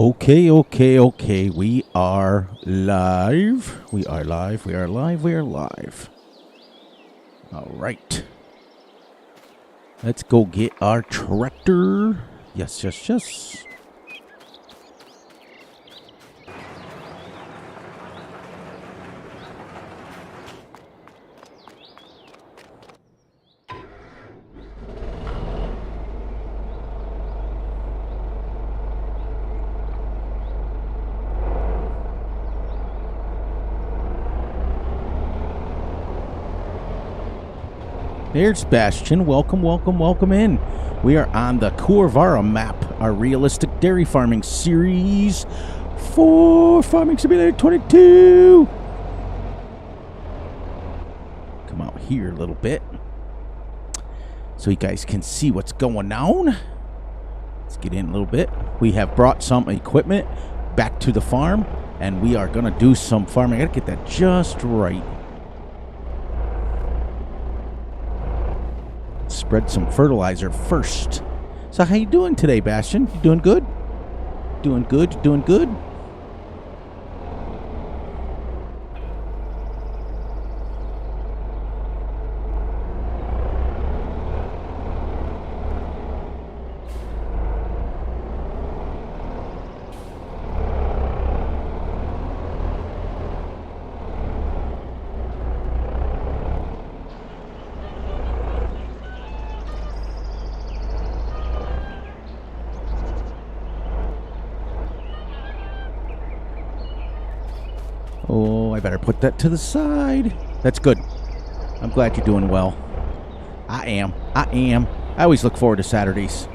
Okay. We are live. We are live. All right. Let's go get our tractor. Yes. There's Bastion. Welcome in. We are on the Kuravarra map, our realistic dairy farming series for Farming Simulator 22. Come out here a little bit so you guys can see what's going on. Let's get in a little bit. We have brought some equipment back to the farm, and we are going to do some farming. I got to get that just right. Spread some fertilizer first. So how you doing today, Bastion? You doing good? Doing good? Oh, I better put that to the side. That's good. I'm glad you're doing well. I am. I always look forward to Saturdays.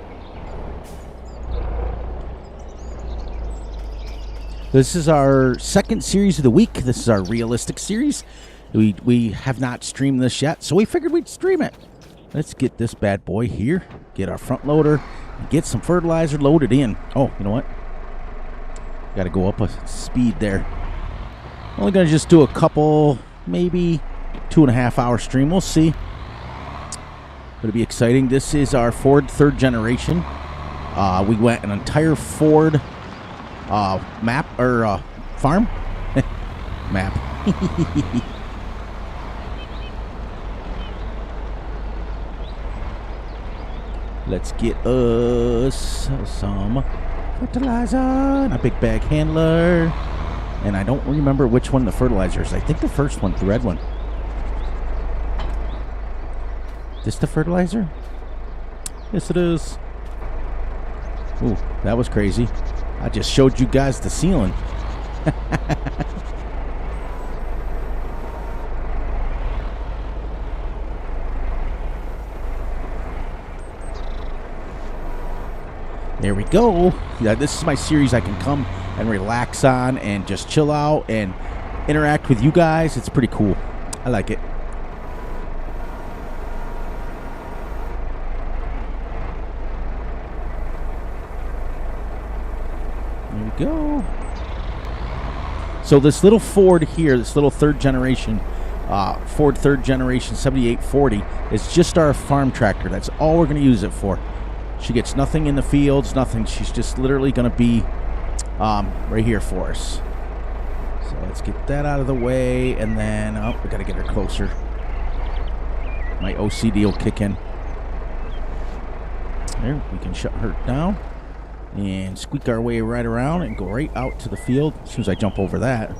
This is our second series of the week. This is our realistic series. We have not streamed this yet, so we figured we'd stream it. Let's get this bad boy here. Get our front loader. And get some fertilizer loaded in. Oh, you know what? Got to go up a speed there. Only going to just do a couple, maybe 2.5 hour stream. We'll see. It'll be exciting. This is our Ford third generation. We went an entire Ford map, or farm? Map. Let's get us some fertilizer and a big bag handler. And I don't remember which one the fertilizer is. I think the first one, the red one. This the fertilizer? Yes, it is. Ooh, that was crazy. I just showed you guys the ceiling. There we go. Yeah, this is my series I can come and relax on and just chill out and interact with you guys. It's pretty cool. I like it. There we go. So this little Ford here, this little third generation, Ford third generation 7840 is just our farm tractor. That's all we're going to use it for. She gets nothing in the fields, nothing. She's just literally going to be right here for us. So let's get that out of the way, and then we got to get her closer. My OCD will kick in. There, we can shut her down and squeak our way right around and go right out to the field as soon as I jump over that.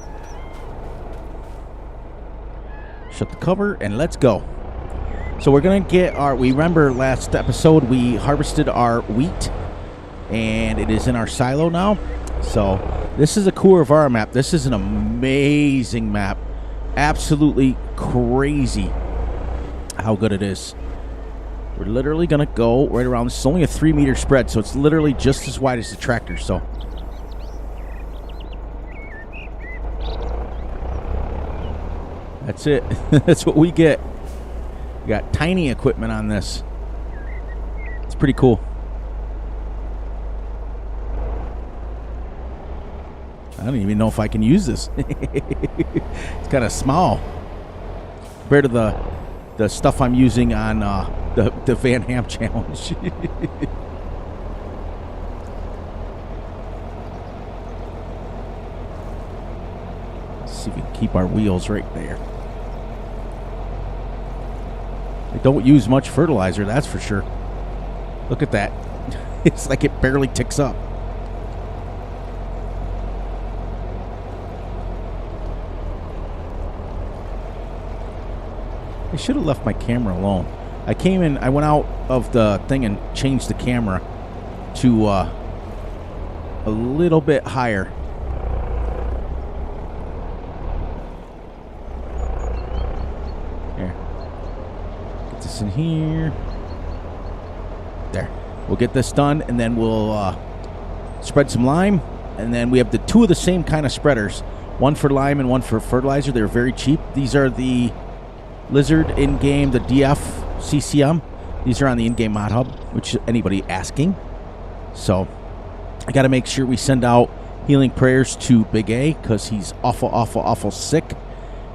Shut the cover and let's go. So we're gonna get our, we remember last episode we harvested our wheat and it is in our silo now. So this is a Kuravarra map. This is an amazing map. Absolutely crazy how good it is. We're literally going to go right around. This is only a 3-meter spread, so it's literally just as wide as the tractor. So that's it. That's what we get. We got tiny equipment on this. It's pretty cool. I don't even know if I can use this. It's kind of small compared to the stuff I'm using on the Van Ham challenge. keep our wheels right there. They don't use much fertilizer, that's for sure. Look at that. It's like it barely ticks up. I should have left my camera alone. I came in, I went out of the thing and changed the camera to a little bit higher. Here. Get this in here. There. We'll get this done, and then we'll spread some lime. And then we have the two of the same kind of spreaders. One for lime and one for fertilizer. They're very cheap. These are the Lizard in-game, the DF CCM. These are on the in-game mod hub, which anybody asking. So I got to make sure we send out healing prayers to Big A because he's awful sick,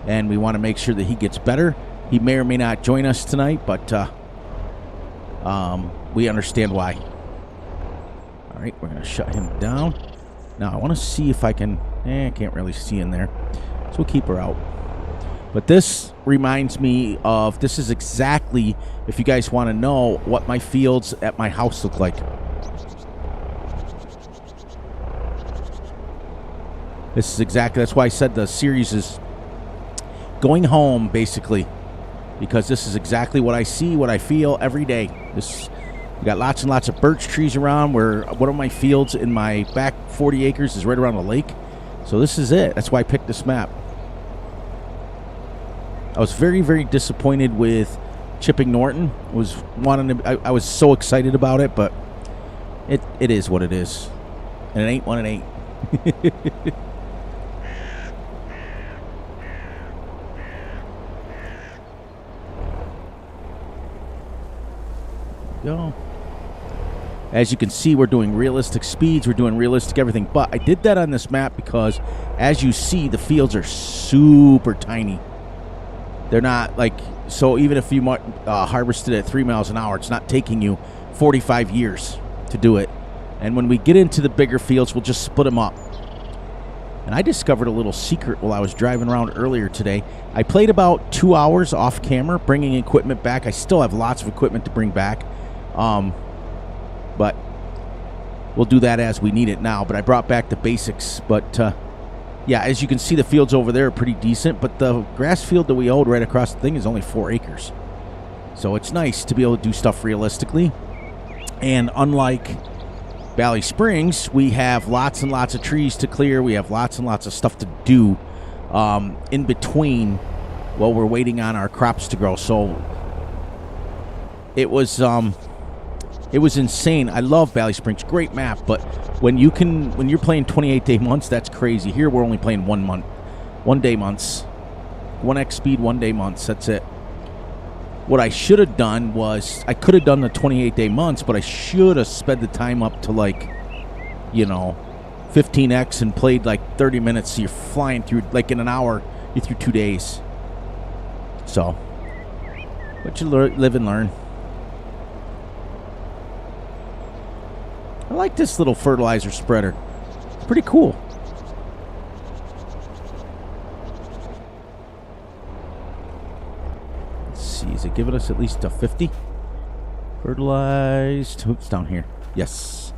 and we want to make sure that he gets better. He may or may not join us tonight, but we understand why. All right, we're going to shut him down. Now I want to see if I can. I can't really see in there, so we'll keep her out. But this reminds me of, this is exactly, if you guys want to know what my fields at my house look like. This is exactly, that's why I said the series is going home, basically. Because this is exactly what I see, what I feel every day. We got lots and lots of birch trees around, where one of my fields in my back 40 acres is right around a lake. So this is it. That's why I picked this map. I was very, very disappointed with chipping Norton. I was so excited about it, but it is what it is. And it ain't what it ain't. Go. As you can see, we're doing realistic speeds, we're doing realistic everything, but I did that on this map because, as you see, the fields are super tiny. They're not like, so even if you harvested at 3 miles an hour, it's not taking you 45 years to do it. And when we get into the bigger fields, we'll just split them up. And I discovered a little secret while I was driving around earlier today. I played about 2 hours off camera, bringing equipment back. I still have lots of equipment to bring back. But we'll do that as we need it now. But I brought back the basics. But, yeah, as you can see, the fields over there are pretty decent. But the grass field that we owed right across the thing is only 4 acres. So it's nice to be able to do stuff realistically. And unlike Valley Springs, we have lots and lots of trees to clear. We have lots and lots of stuff to do in between while we're waiting on our crops to grow. So it was insane. I love Valley Springs, great map, but when you're playing 28-day months, that's crazy. Here we're only playing 1 month, 1 day months, 1x speed, 1 day months. That's it. What I should have done was, I could have done the 28-day months, but I should have sped the time up to 15x and played 30 minutes. So you're flying through, in an hour, you're through 2 days. So, but you live and learn. I like this little fertilizer spreader. It's pretty cool. Let's see, is it giving us at least a 50? Fertilized. Oops, down here. Yes.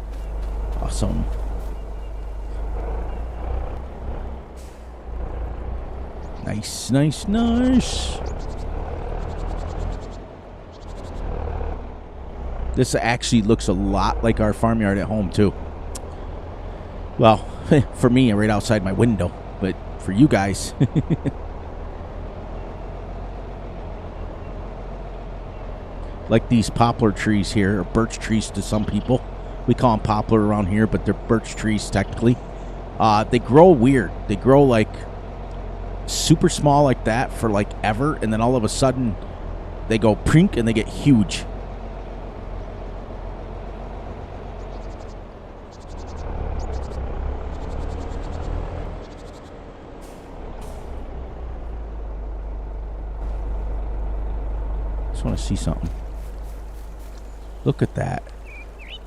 Awesome. Nice, nice, nice. This actually looks a lot like our farmyard at home, too. Well, for me, right outside my window. But for you guys... like these poplar trees here, or birch trees to some people. We call them poplar around here, but they're birch trees, technically. They grow weird. They grow, super small like that for, ever. And then all of a sudden, they go prink and they get huge. Want to see something. Look at that.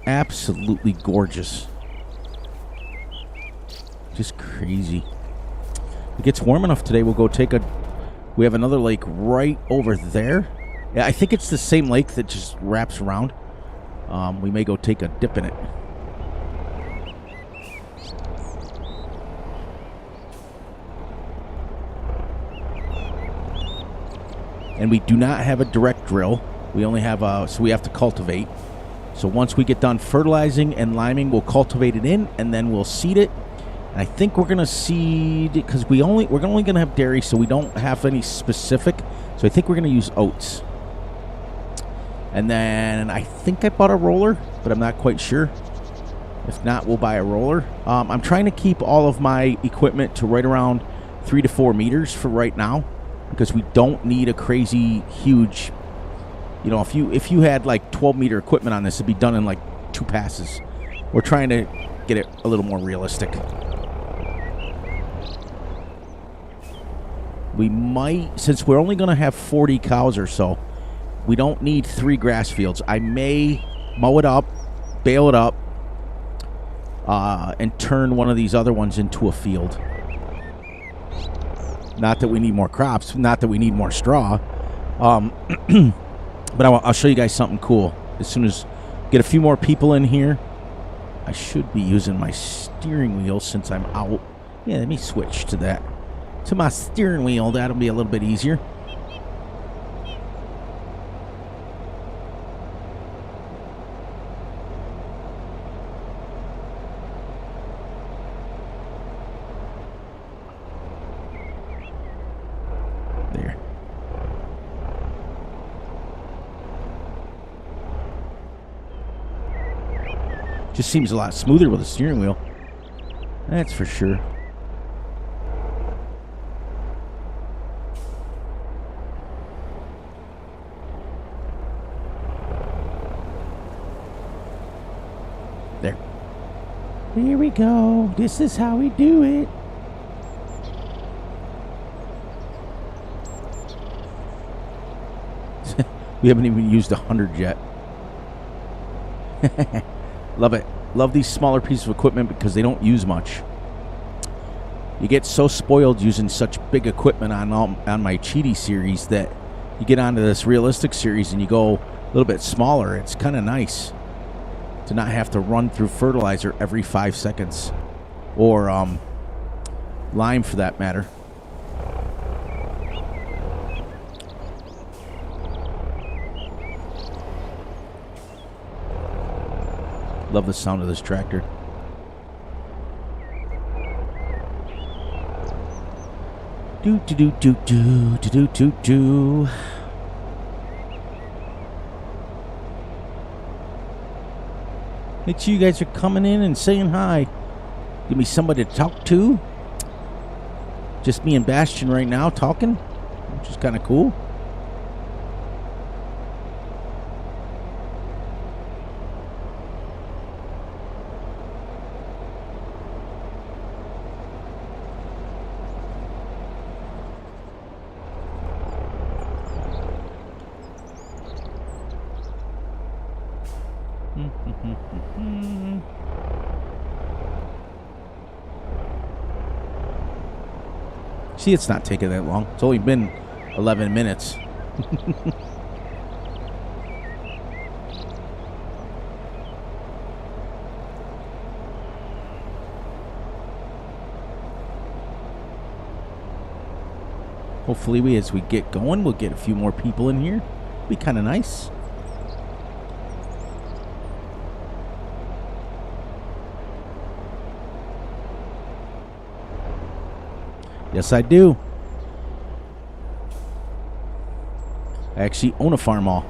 Absolutely gorgeous. Just crazy. If it gets warm enough today, we'll go take a... We have another lake right over there. Yeah, I think it's the same lake that just wraps around. We may go take a dip in it. And we do not have a direct drill. We only have so we have to cultivate. So once we get done fertilizing and liming, we'll cultivate it in, and then we'll seed it. And I think we're gonna seed because we're only gonna have dairy, so we don't have any specific. So I think we're gonna use oats. And then I think I bought a roller, but I'm not quite sure. If not, we'll buy a roller. I'm trying to keep all of my equipment to right around 3 to 4 meters for right now, because we don't need a crazy huge. You know, if you had like 12-meter equipment on this, it'd be done in like 2 passes. We're trying to get it a little more realistic. We might, since we're only going to have 40 cows or so, we don't need 3 grass fields. I may mow it up, bale it up, and turn one of these other ones into a field. Not that we need more crops, not that we need more straw. But I'll show you guys something cool. As soon as get a few more people in here, I should be using my steering wheel since I'm out. Yeah, let me switch to that. To my steering wheel, that'll be a little bit easier. There. Just seems a lot smoother with a steering wheel. That's for sure. There. Here we go. This is how we do it. We haven't even used 100 yet. Love it. Love these smaller pieces of equipment because they don't use much. You get so spoiled using such big equipment on my Cheaty series that you get onto this realistic series and you go a little bit smaller. It's kind of nice to not have to run through fertilizer every 5 seconds. Or lime for that matter. Love the sound of this tractor. Do do do do do do do do. Make sure you guys are coming in and saying hi. Give me somebody to talk to. Just me and Bastion right now talking, which is kind of cool. See, it's not taking that long. It's only been 11 minutes. Hopefully, as we get going, we'll get a few more people in here. Be kind of nice. Yes, I do. I actually own a Farmall.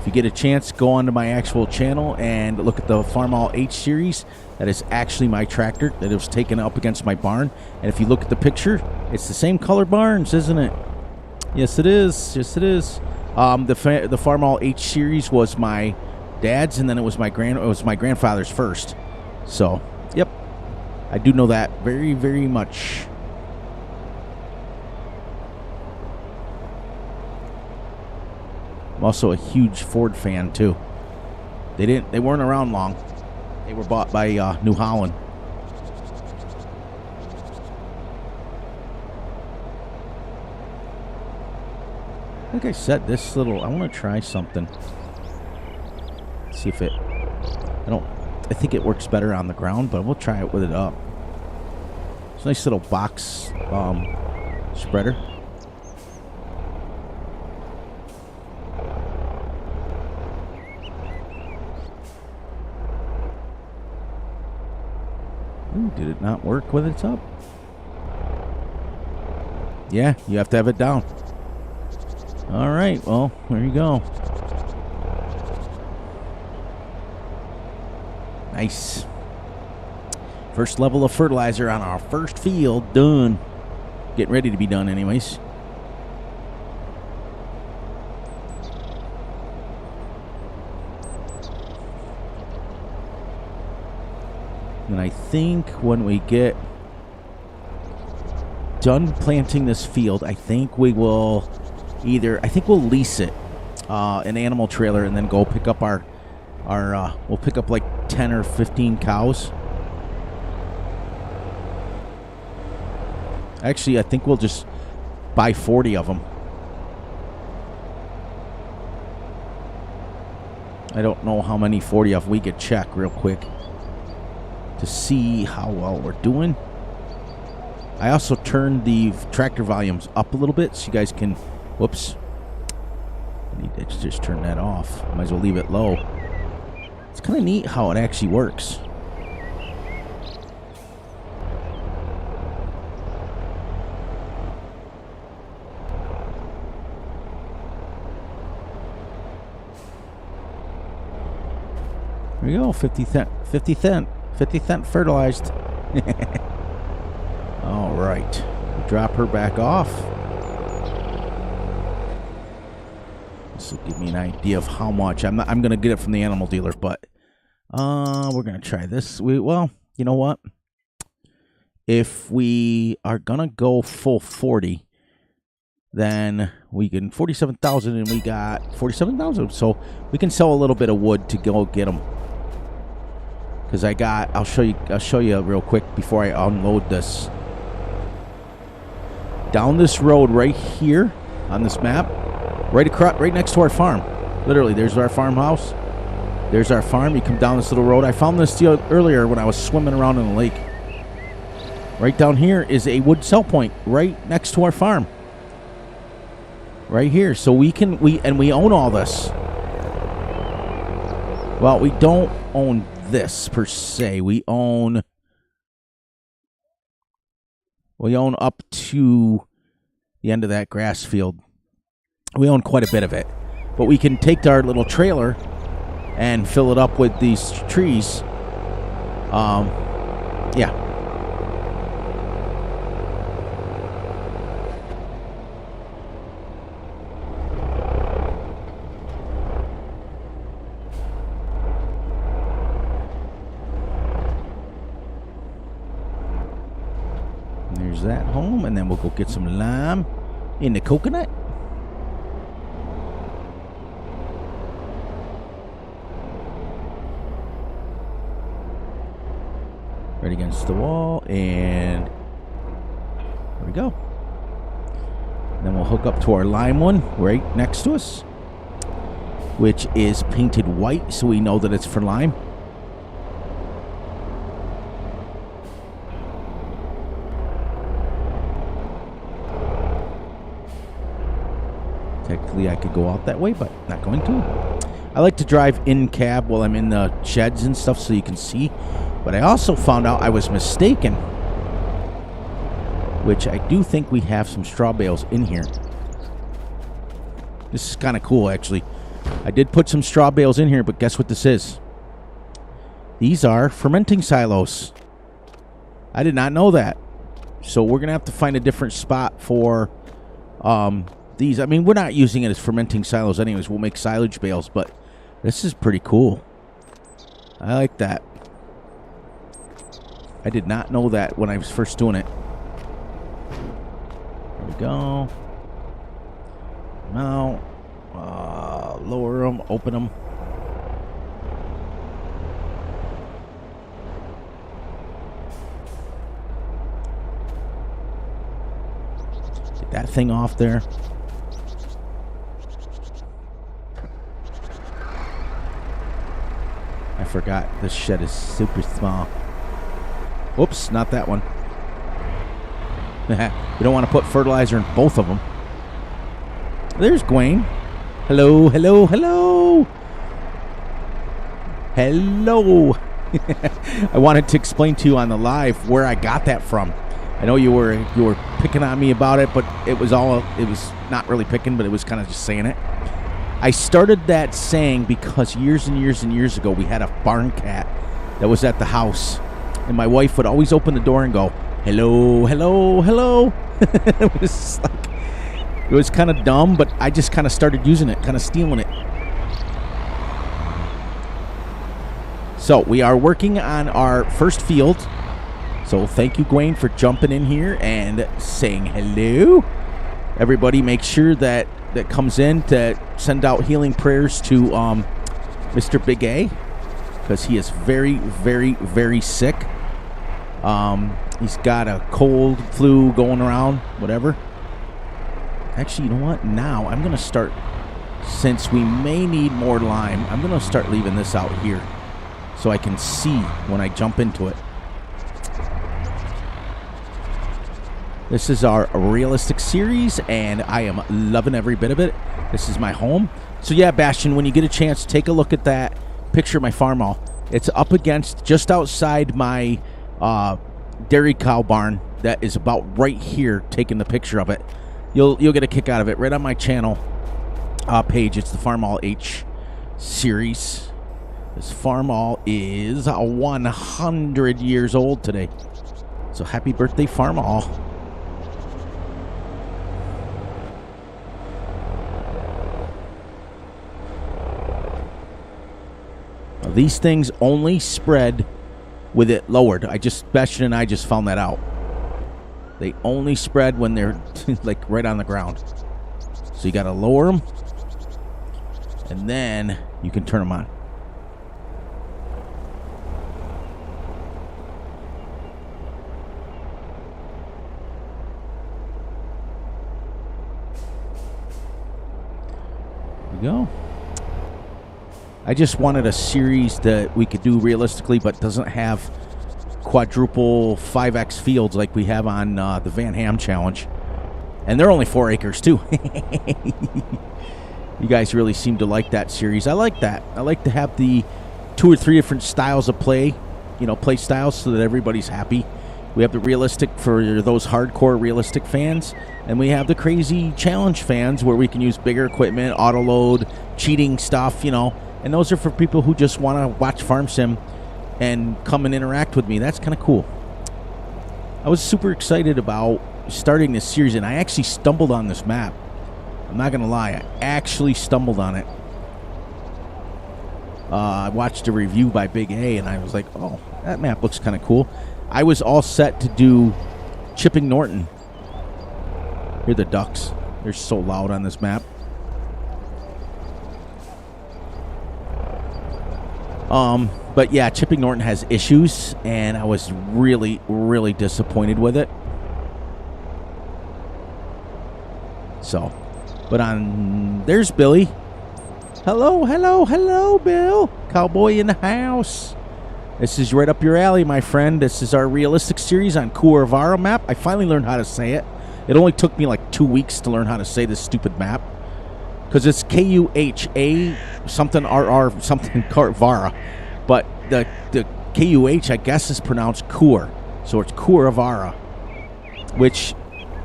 If you get a chance, go onto my actual channel and look at the Farmall H series. That is actually my tractor that was taken up against my barn. And if you look at the picture, it's the same color barns, isn't it? Yes, it is. Yes, it is. The Farmall H series was my dad's, and then it was my grandfather's first. So, yep, I do know that very, very much. I'm also a huge Ford fan too. They weren't around long. They were bought by New Holland. Like I said, this little, I want to try something. See if it, I think it works better on the ground, but we'll try it with it up. It's a nice little box spreader. Ooh, did it not work when it's up? Yeah, you have to have it down. All right, well, there you go. Nice. First level of fertilizer on our first field done. Getting ready to be done anyways. And I think when we get done planting this field, I think we will we'll lease it, an animal trailer, and then go pick up we'll pick up like 10 or 15 cows. Actually, I think we'll just buy 40 of them. I don't know how many 40 of. We could check real quick to see how well we're doing. I also turned the tractor volumes up a little bit so you guys can... Whoops. I need to just turn that off. Might as well leave it low. It's kind of neat how it actually works. There we go, 50 cent fertilized. All right, drop her back off. This will give me an idea of how much. I'm gonna get it from the animal dealer, but we're gonna try this. Well, you know what? If we are gonna go full 40, then we can 47,000, and we got 47,000. So we can sell a little bit of wood to go get them. Because I'll show you real quick before I unload this. Down this road right here on this map, right next to our farm. Literally, there's our farmhouse. There's our farm. You come down this little road. I found this earlier when I was swimming around in the lake. Right down here is a wood sell point right next to our farm. Right here. So we own all this. Well, we don't own this per se. We own up to the end of that grass field. We own quite a bit of it, but we can take our little trailer and fill it up with these trees. Yeah. There's that home, and then we'll go get some lime in the coconut. Right against the wall, and there we go. And then we'll hook up to our lime one right next to us, which is painted white, so we know that it's for lime. Technically, I could go out that way, but not going to. I like to drive in cab while I'm in the sheds and stuff so you can see. But I also found out I was mistaken, which I do think we have some straw bales in here. This is kind of cool, actually. I did put some straw bales in here, but guess what this is? These are fermenting silos. I did not know that. So we're going to have to find a different spot for these. I mean, we're not using it as fermenting silos anyways. We'll make silage bales, but this is pretty cool. I like that. I did not know that when I was first doing it. There we go. Now, lower them, open them. Get that thing off there. I forgot this shed is super small. Whoops, not that one. We don't want to put fertilizer in both of them. There's Gwen. Hello, hello, hello. Hello. I wanted to explain to you on the live where I got that from. I know you were picking on me about it, but it was not really picking, but it was kind of just saying it. I started that saying because years and years and years ago we had a barn cat that was at the house, and my wife would always open the door and go, "Hello, hello, hello." It was kind of dumb, but I just kind of started using it, kind of stealing it. So we are working on our first field. So thank you, Gwen, for jumping in here and saying hello. Everybody make sure that comes in to send out healing prayers to Mr. Big A, because he is very, very, very sick. He's got a cold, flu going around, whatever. Actually, you know what? Now I'm going to start, since we may need more lime, I'm going to start leaving this out here so I can see when I jump into it. This is our realistic series, and I am loving every bit of it. This is my home. So yeah, Bastion, when you get a chance, take a look at that picture of my farm hall. It's up against, just outside my dairy cow barn that is about right here, taking the picture of it. You'll get a kick out of it right on my channel page. It's the Farm Hall H series. This farm hall is 100 years old today. So happy birthday, Farm Hall. Now, these things only spread with it lowered. Bastion and I just found that out. They only spread when they're like right on the ground. So you got to lower them, and then you can turn them on. There you go. I just wanted a series that we could do realistically, but doesn't have quadruple 5x fields like we have on the Van Ham Challenge. And they're only 4 acres too. You guys really seem to like that series. I like that. I like to have the 2 or 3 different styles of play, play styles, so that everybody's happy. We have the realistic for those hardcore realistic fans, and we have the crazy challenge fans where we can use bigger equipment, auto load, cheating stuff, and those are for people who just want to watch Farm Sim and come and interact with me. That's kind of cool. I was super excited about starting this series, and I actually stumbled on this map. I'm not going to lie. I actually stumbled on it. I watched a review by Big A, and I was like, oh, that map looks kind of cool. I was all set to do Chipping Norton. Hear the ducks. They're so loud on this map. But yeah, Chipping Norton has issues, and I was really, really disappointed with it. So, but there's Billy. Hello, hello, hello, Bill. Cowboy in the house. This is right up your alley, my friend. This is our realistic series on Kuravarra map. I finally learned how to say it. It only took me like 2 weeks to learn how to say this stupid map, because it's Kuha something RR something Kuravarra, but the Kuh I guess is pronounced Kur, so it's Kuravarra. Which,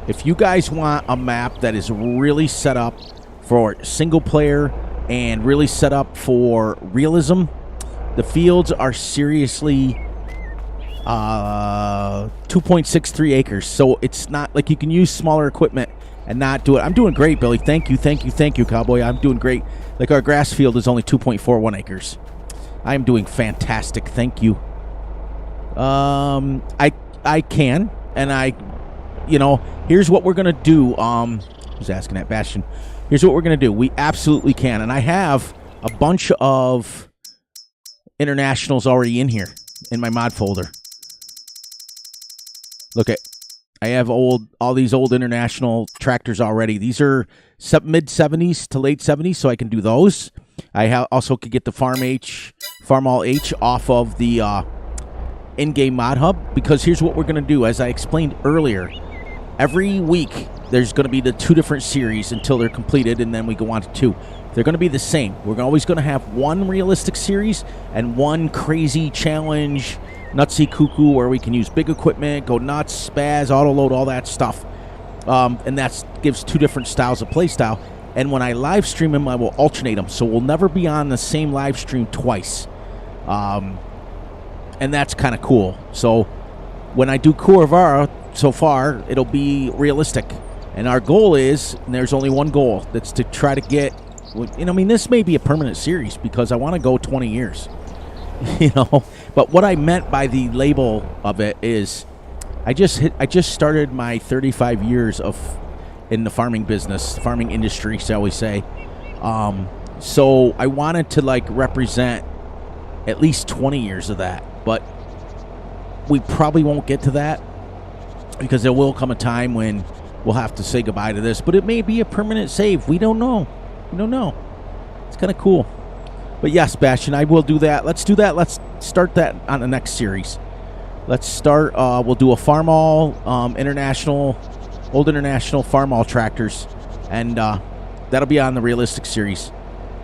if you guys want a map that is really set up for single player and really set up for realism, the fields are seriously 2.63 acres, so it's not like you can use smaller equipment and not do it. I'm doing great, Billy. Thank you, Cowboy. I'm doing great. Like, our grass field is only 2.41 acres. I am doing fantastic. Thank you. I can, and here's what we're gonna do. Who's asking that, Bastion? Here's what we're gonna do. We absolutely can, and I have a bunch of internationals already in here in my mod folder. Look at. I have all these old international tractors already. These are mid 70s to late 70s, so I can do those. I also could get the Farm All H off of the in-game mod hub, because here's what we're going to do. As I explained earlier, every week there's going to be the 2 different series until they're completed, and then we go on to 2. They're going to be the same. We're always going to have one realistic series and one crazy challenge, nutsy cuckoo, where we can use big equipment, go nuts, spaz, auto load, all that stuff. And that gives 2 different styles of play style. And when I live stream them, I will alternate them, so we'll never be on the same live stream twice. And that's kind of cool. So when I do Kuravarra, so far, it'll be realistic. And our goal is, and there's only one goal, that's to try to get, I mean, this may be a permanent series because I want to go 20 years. But what I meant by the label of it is I just started my 35 years in the farming business, farming industry, shall we say. So I wanted to represent at least 20 years of that, but we probably won't get to that because there will come a time when we'll have to say goodbye to this, but it may be a permanent save. We don't know. It's kind of cool. But yes, Bastion, I will do that. Let's do that. Let's start that on the next series. Let's start. We'll do a Farm All old international Farm All tractors, and that'll be on the realistic series.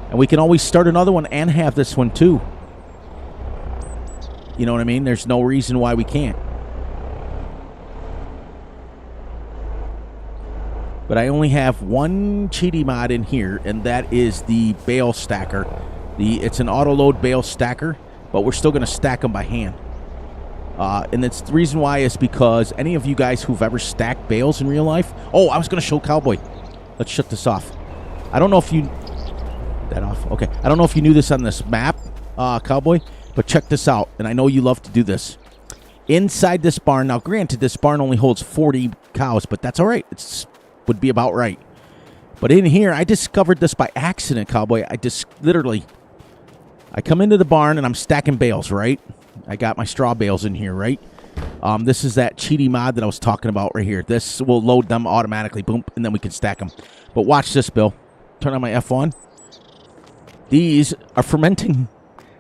And we can always start another one and have this one too. You know what I mean? There's no reason why we can't. But I only have one cheaty mod in here, and that is the bale stacker. It's an auto-load bale stacker, but we're still going to stack them by hand. And it's the reason why is because any of you guys who've ever stacked bales in real life... Oh, I was going to show Cowboy. Let's shut this off. I don't know if you... That off. Okay. I don't know if you knew this on this map, Cowboy, but check this out. And I know you love to do this. Inside this barn... Now, granted, this barn only holds 40 cows, but that's all right. Would be about right. But in here, I discovered this by accident, Cowboy. I come into the barn and I'm stacking bales, right? I got my straw bales in here, right? This is that cheaty mod that I was talking about right here. This will load them automatically, boom, and then we can stack them. But watch this, Bill. Turn on my F1. These are fermenting.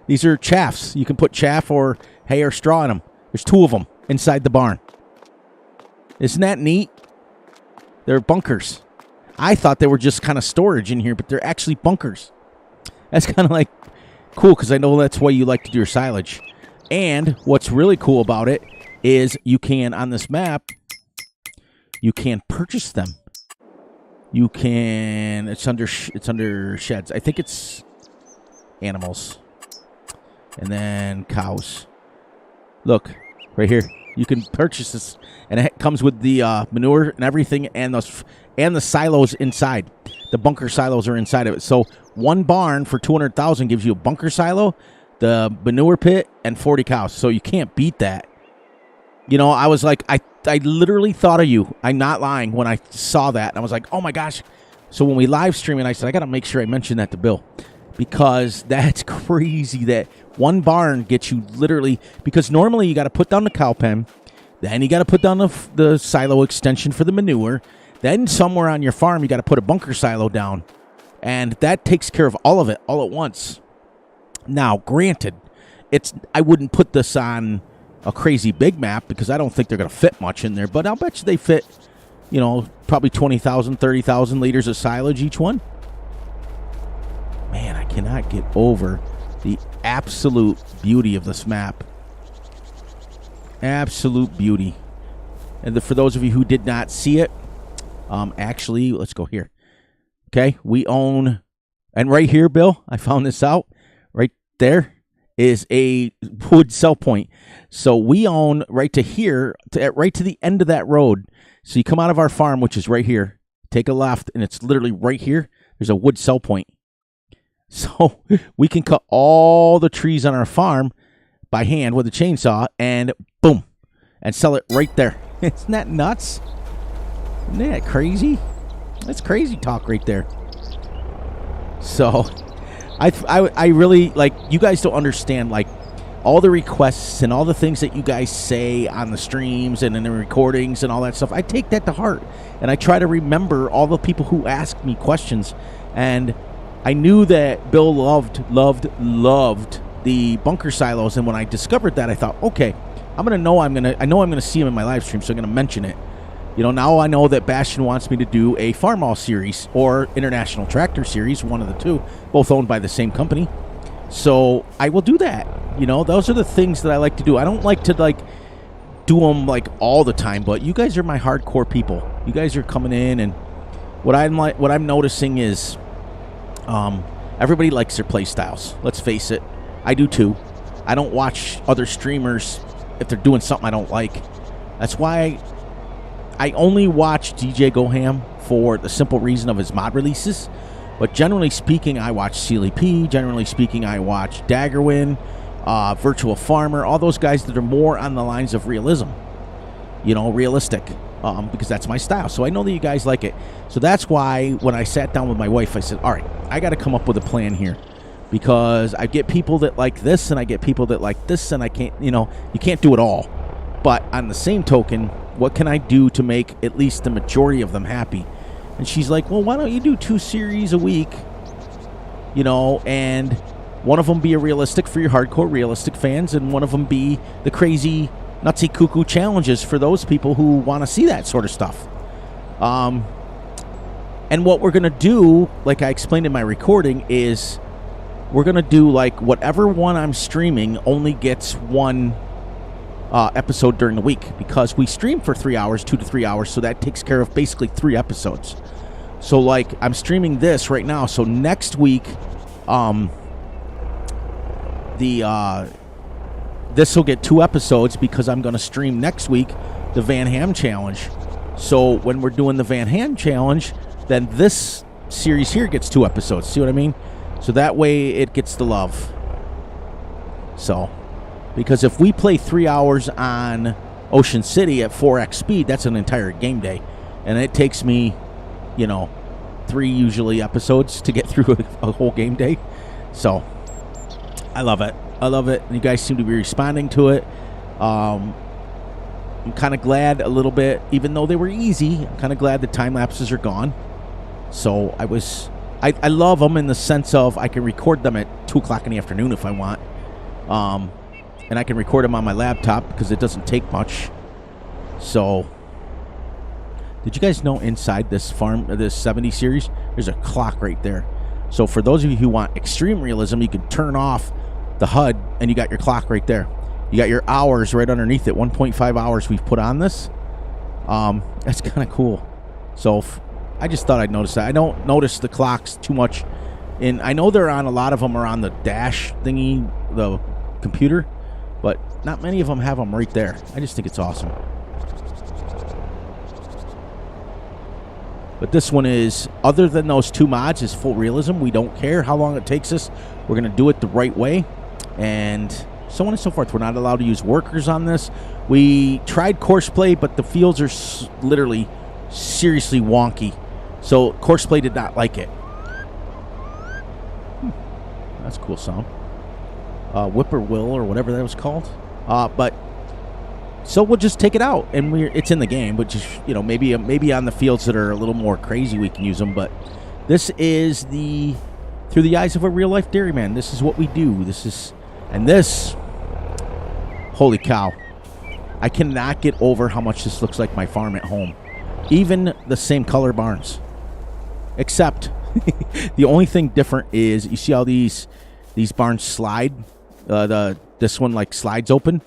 These are chaffs. You can put chaff or hay or straw in them. There's 2 of them inside the barn. Isn't that neat? They're bunkers. I thought they were just kind of storage in here, but they're actually bunkers. That's kind of cool because I know that's why you like to do your silage. And what's really cool about it is you can, on this map, you can purchase them. You can, it's under sheds. I think it's animals. And then cows. Look, right here. You can purchase this, and it comes with the manure and everything, and the silos inside. The bunker silos are inside of it. So one barn for 200,000 gives you a bunker silo, the manure pit, and 40 cows. So you can't beat that. I was like, I literally thought of you. I'm not lying when I saw that. And I was like, oh my gosh. So when we live stream it, I said, I got to make sure I mention that to Bill. Because that's crazy that one barn gets you literally... Because normally you got to put down the cow pen. Then you got to put down the silo extension for the manure. Then somewhere on your farm you got to put a bunker silo down. And that takes care of all of it all at once. Now, granted, I wouldn't put this on a crazy big map because I don't think they're going to fit much in there. But I'll bet you they fit, probably 20,000, 30,000 liters of silage each one. Man, I cannot get over the absolute beauty of this map. Absolute beauty. And for those of you who did not see it, actually, let's go here. Okay, we own, and right here, Bill, I found this out. Right there is a wood sell point. So we own right to here, right to the end of that road. So you come out of our farm, which is right here, take a left, and it's literally right here. There's a wood sell point. So we can cut all the trees on our farm by hand with a chainsaw and boom, and sell it right there. Isn't that nuts? Isn't that crazy? That's crazy talk right there. So I really, you guys don't understand, all the requests and all the things that you guys say on the streams and in the recordings and all that stuff. I take that to heart, and I try to remember all the people who ask me questions. And I knew that Bill loved the bunker silos, and when I discovered that, I thought, okay, I know I'm gonna see him in my live stream, so I'm gonna mention it. Now I know that Bastion wants me to do a Farmall series or International Tractor series, one of the two, both owned by the same company. So I will do that. Those are the things that I like to do. I don't like to do them all the time, but you guys are my hardcore people. You guys are coming in, and what I'm noticing is everybody likes their play styles. Let's face it, I do too. I don't watch other streamers if they're doing something I don't like. That's why I only watch DJ Goham for the simple reason of his mod releases. But generally speaking, I watch Sealy P. Generally speaking, I watch Daggerwin, Virtual Farmer, all those guys that are more on the lines of realism. Realistic. Because that's my style. So I know that you guys like it. So that's why when I sat down with my wife, I said, all right, I got to come up with a plan here. Because I get people that like this, and I get people that like this, and I can't, you can't do it all. But on the same token, what can I do to make at least the majority of them happy? And she's like, well, why don't you do 2 series a week, and one of them be a realistic for your hardcore realistic fans, and one of them be the crazy, nutsy, cuckoo challenges for those people who want to see that sort of stuff. And what we're going to do, like I explained in my recording, is we're going to do whatever one I'm streaming only gets one episode during the week, because we stream for 3 hours, 2 to 3 hours, so that takes care of basically 3 episodes. So I'm streaming this right now, so next week this will get 2 episodes, because I'm going to stream next week the Van Ham Challenge. So when we're doing the Van Ham Challenge, then this series here gets 2 episodes. See what I mean? So that way it gets the love. So, because if we play 3 hours on Ocean City at 4x speed, that's an entire game day. And it takes me, 3 usually episodes to get through a whole game day. So, I love it. I love it. You guys seem to be responding to it. I'm kind of glad a little bit, even though they were easy, I'm kind of glad the time lapses are gone. So I love them in the sense of I can record them at 2 o'clock in the afternoon if I want. And I can record them on my laptop because it doesn't take much. So, did you guys know inside this 70 series, there's a clock right there. So for those of you who want extreme realism, you can turn off the HUD and you got your clock right there. You got your hours right underneath it. 1.5 hours we've put on this. That's kind of cool. So I just thought I'd notice that. I don't notice the clocks too much. And I know they're on, a lot of them are on the dash thingy, the computer, but not many of them have them right there. I just think it's awesome. But this one is, other than those 2 mods, is full realism. We don't care how long it takes us. We're going to do it the right way. And so on and so forth. We're not allowed to use workers on this. We tried Courseplay, but the fields are literally seriously wonky. So Courseplay did not like it. That's a cool sound. Whippoorwill or whatever that was called. But so we'll just take it out, and it's in the game, but just maybe on the fields that are a little more crazy we can use them. But this is through the eyes of a real life dairyman. This is what we do. This, holy cow! I cannot get over how much this looks like my farm at home. Even the same color barns, except the only thing different is you see how these barns slide. This one slides open.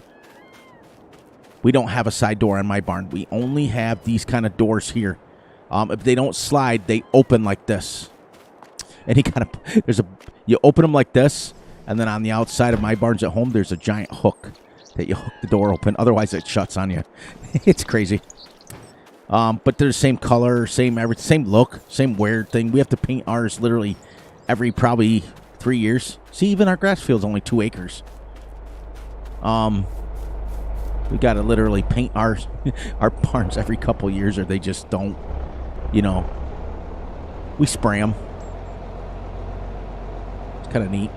We don't have a side door on my barn. We only have these kind of doors here. If they don't slide, they open like this. And you open them like this, and then on the outside of my barns at home, there's a giant hook that you hook the door open. Otherwise, it shuts on you. It's crazy. But they're the same color, same look, same weird thing. We have to paint ours literally every probably 3 years. See, even our grass field's only 2 acres. We got to literally paint our barns every couple years, or they just don't, we spray them. It's kind of neat.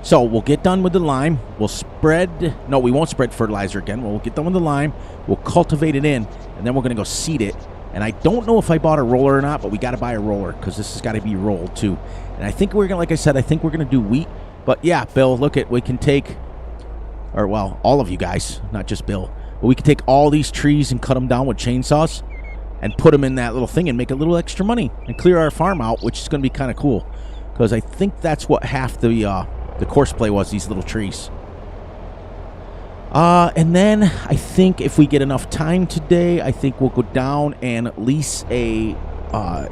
So we'll get done with the lime. We'll spread. No, we won't spread fertilizer again. We'll get done with the lime. We'll cultivate it in, and then we're going to go seed it. And I don't know if I bought a roller or not, but we got to buy a roller because this has got to be rolled too. And I think we're going to, like I said, I think we're going to do wheat. But yeah, Bill, look at, we can take, or well, all of you guys, not just Bill, but we can take all these trees and cut them down with chainsaws and put them in that little thing and make a little extra money and clear our farm out, which is going to be kind of cool because I think that's what half the course play was, these little trees. And then I think if we get enough time today, I think we'll go down and lease a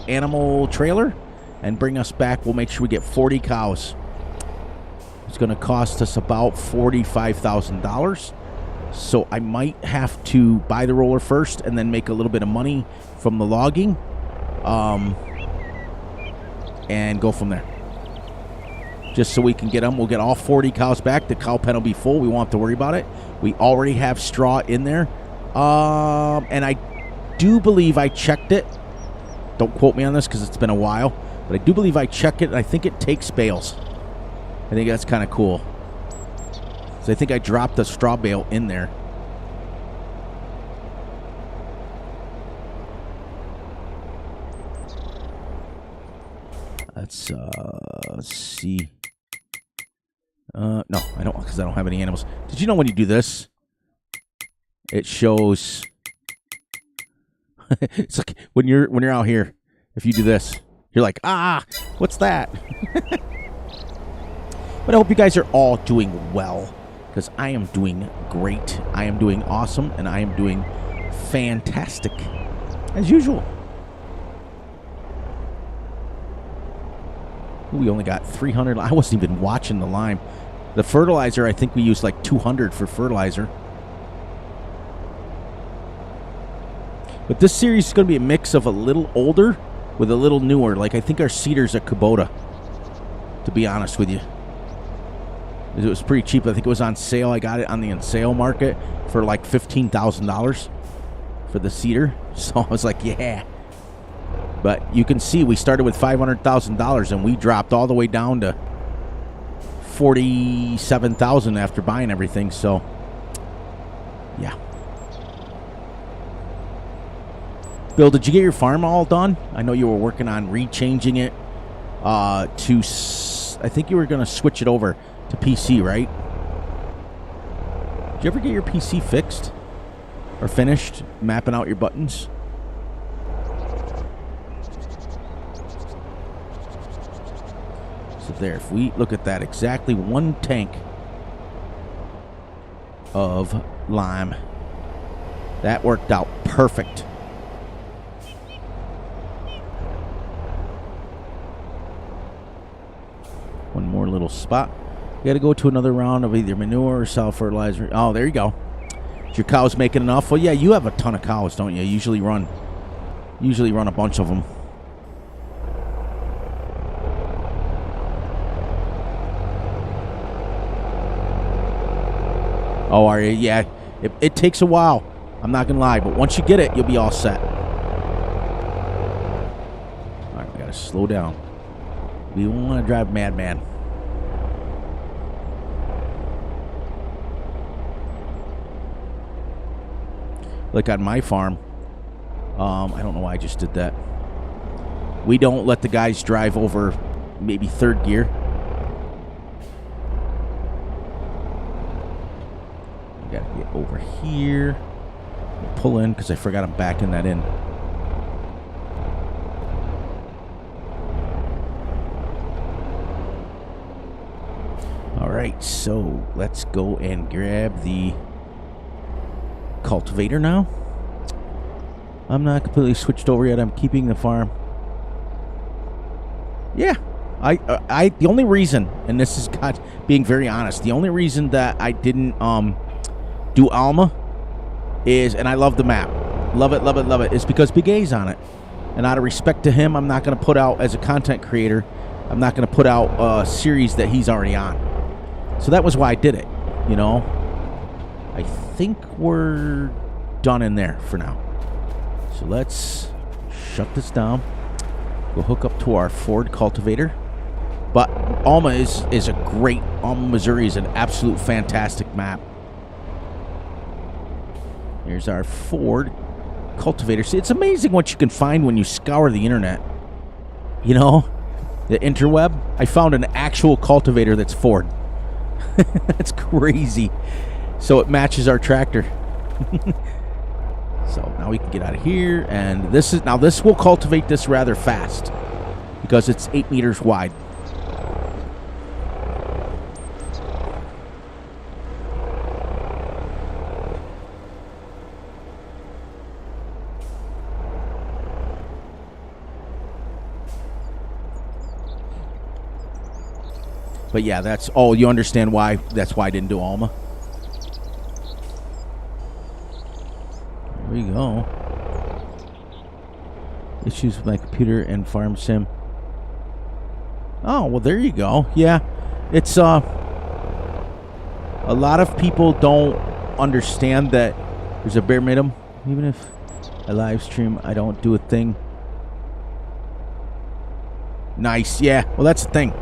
animal trailer and bring us back. We'll make sure we get 40 cows. It's going to cost us about $45,000. So I might have to buy the roller first and then make a little bit of money from the logging and go from there. Just so we can get them. We'll get all 40 cows back. The cow pen will be full. We won't have to worry about it. We already have straw in there. And I do believe I checked it. Don't quote me on this because it's been a while. But I do believe I checked it, and I think it takes bales. I think that's kind of cool. So I think I dropped the straw bale in there. Let's see. No, I don't, because I don't have any animals. Did you know when you do this, it shows? It's like when you're out here, if you do this, you're like, what's that? But I hope you guys are all doing well, because I am doing great. I am doing awesome, and I am doing fantastic, as usual. We only got 300. I wasn't even watching the lime. The fertilizer, I think we used like 200 for fertilizer. But this series is going to be a mix of a little older with a little newer. Like, I think our seeder's a Kubota, to be honest with you. It was pretty cheap. I think it was on sale. I got it on the sale market for like $15,000 for the seeder. So I was like, yeah. But you can see we started with $500,000 and we dropped all the way down to $47,000 after buying everything. So, yeah. Bill, did you get your farm all done? I know you were working on rechanging it to, I think you were going to switch it over to PC, right? Did you ever get your PC fixed or finished mapping out your buttons? So there, if we look at that, exactly one tank of lime. That worked out perfect. One more little spot. You got to go to another round of either manure or solid fertilizer. Oh, there you go. Is your cows making enough? Well, yeah, you have a ton of cows, don't you? You usually run a bunch of them. Oh, are you? Yeah. It takes a while. I'm not going to lie. But once you get it, you'll be all set. All right, we got to slow down. We don't want to drive madman. Like on my farm, I don't know why I just did that. We don't let the guys drive over maybe third gear. We gotta get over here. Pull in because I forgot I'm backing that in. All right, so let's go and grab the cultivator now. I'm not completely switched over yet. I'm keeping the farm. Yeah, I the only reason, and this is God being very honest, the only reason that I didn't do Alma is, and I love the map, love it, is because Big A's on it, and out of respect to him, I'm not going to put out, as a content creator, I'm not going to put out a series that he's already on. So that was why I did it, you know. I think we're done in there for now. So let's shut this down. We'll hook up to our Ford cultivator. But Alma is a great, Alma, Missouri is an absolute fantastic map. Here's our Ford. cultivator. See, it's amazing what you can find when you scour the internet. You know, the interweb. I found an actual cultivator that's Ford. That's crazy. So it matches our tractor. So now we can get out of here, and this will cultivate this rather fast because it's 8 meters wide. But yeah, you understand why. That's why I didn't do Alma. There we go. Issues with my computer and farm sim. Oh, well, there you go. Yeah, it's a lot of people don't understand that there's a bare minimum. Even if I live stream, I don't do a thing. Nice, yeah. Well, that's the thing.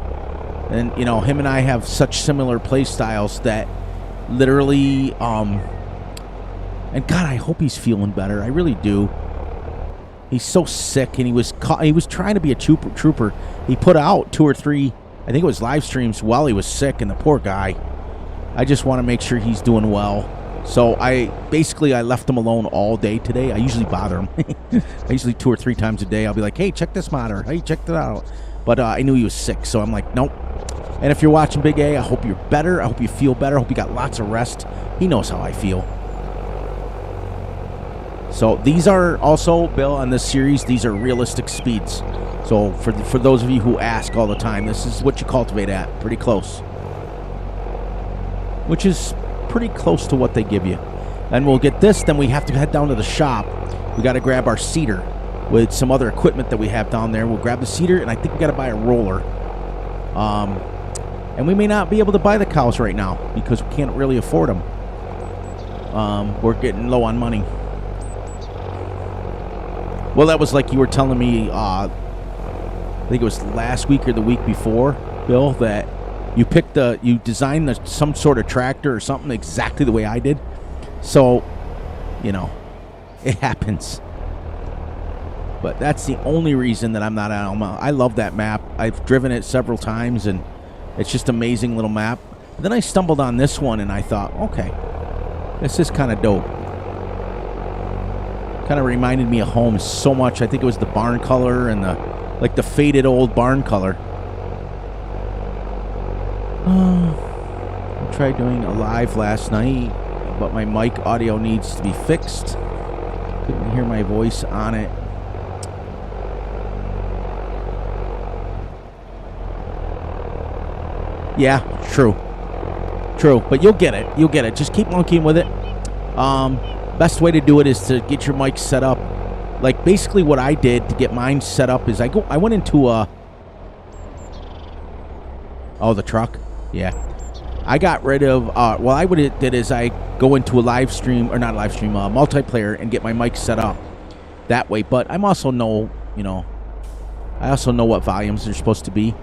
And, you know, him and I have such similar play styles that literally, and God, I hope he's feeling better. I really do. He's so sick, and he was trying to be a trooper. He put out 2 or 3, I think it was live streams while he was sick, and the poor guy. I just want to make sure he's doing well. So I left him alone all day today. I usually bother him. I usually 2 or 3 times a day. I'll be like, hey, check this mod, or hey, check that out. But I knew he was sick, so I'm like, nope. And if you're watching Big A, I hope you're better. I hope you feel better. I hope you got lots of rest. He knows how I feel. So these are also, Bill, on this series, these are realistic speeds. So for those of you who ask all the time, this is what you cultivate at. Pretty close. Which is pretty close to what they give you. And we'll get this, then we have to head down to the shop. We got to grab our seeder with some other equipment that we have down there. We'll grab the seeder, and I think we got to buy a roller. And we may not be able to buy the cows right now because we can't really afford them. We're getting low on money. Well, that was like you were telling me, I think it was last week or the week before, Bill, that you designed some sort of tractor or something exactly the way I did. So, you know, it happens. But that's the only reason that I'm not at Alma. I love that map. I've driven it several times, and it's just an amazing little map. But then I stumbled on this one, and I thought, okay, this is kind of dope. Kind of reminded me of home so much. I think it was the barn color and the faded old barn color. I tried doing a live last night, but my mic audio needs to be fixed. Couldn't hear my voice on it. Yeah, true. But you'll get it. Just keep monkeying with it. Best way to do it is to get your mic set up. Like, basically what I did to get mine set up is I went into the truck. Yeah. I got rid of, what I did is I go into a multiplayer and get my mic set up that way. But I also know what volumes they're supposed to be.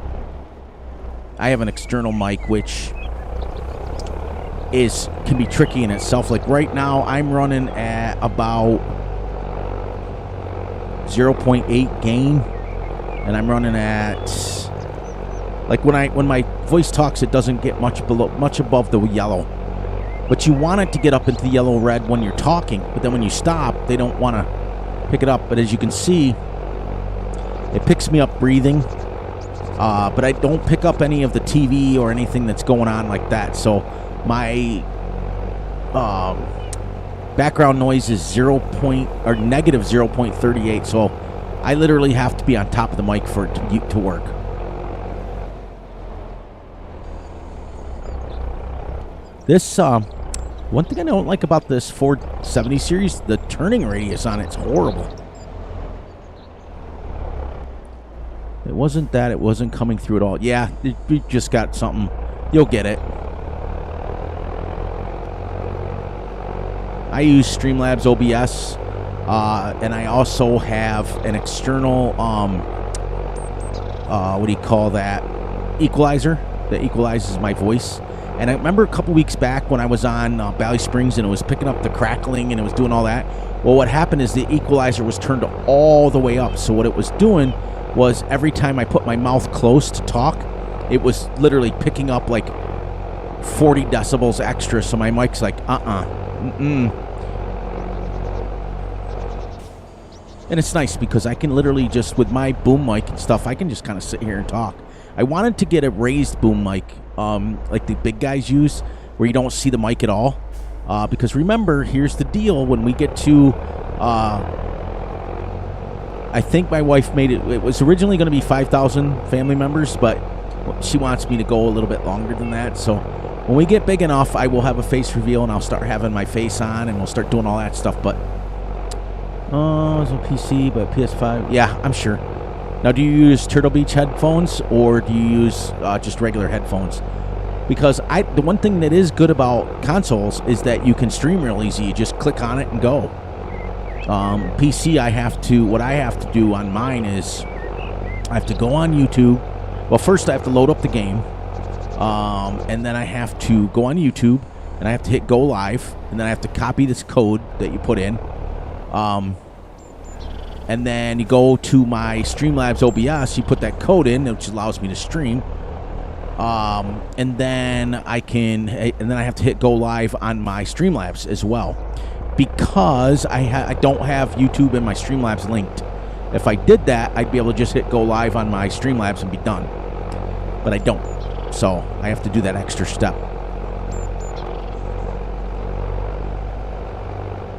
I have an external mic, which can be tricky in itself. Like right now, I'm running at about 0.8 gain, and I'm running at, like, when my voice talks, it doesn't get much above the yellow. But you want it to get up into the yellow red when you're talking, but then when you stop, they don't want to pick it up. But as you can see, it picks me up breathing. But I don't pick up any of the TV or anything that's going on like that. So my background noise is negative 0.38. So I literally have to be on top of the mic for it to work. This one thing I don't like about this 470 series, the turning radius on it's horrible. It wasn't that. It wasn't coming through at all. Yeah, we just got something. You'll get it. I use Streamlabs OBS, and I also have an external, what do you call that? Equalizer that equalizes my voice. And I remember a couple weeks back when I was on Valley Springs and it was picking up the crackling and it was doing all that. Well, what happened is the equalizer was turned all the way up. So what it was doing was every time I put my mouth close to talk, it was literally picking up like 40 decibels extra. So my mic's like, And it's nice because I can literally just, with my boom mic and stuff, I can just kind of sit here and talk. I wanted to get a raised boom mic, like the big guys use, where you don't see the mic at all. Because remember, here's the deal. When we get to, I think my wife made it, it was originally going to be 5,000 family members, but she wants me to go a little bit longer than that. So when we get big enough, I will have a face reveal and I'll start having my face on and we'll start doing all that stuff. But, it's a PC, but PS5, yeah, I'm sure. Now, do you use Turtle Beach headphones or do you use just regular headphones? Because the one thing that is good about consoles is that you can stream real easy. You just click on it and go. PC, what I have to do on mine is I have to go on YouTube. Well, first I have to load up the game. And then I have to go on YouTube and I have to hit go live. And then I have to copy this code that you put in. And then you go to my Streamlabs OBS, you put that code in, which allows me to stream. And then I have to hit go live on my Streamlabs as well, because I don't have YouTube and my Streamlabs linked. If I did that, I'd be able to just hit go live on my Streamlabs and be done. But I don't, so I have to do that extra step.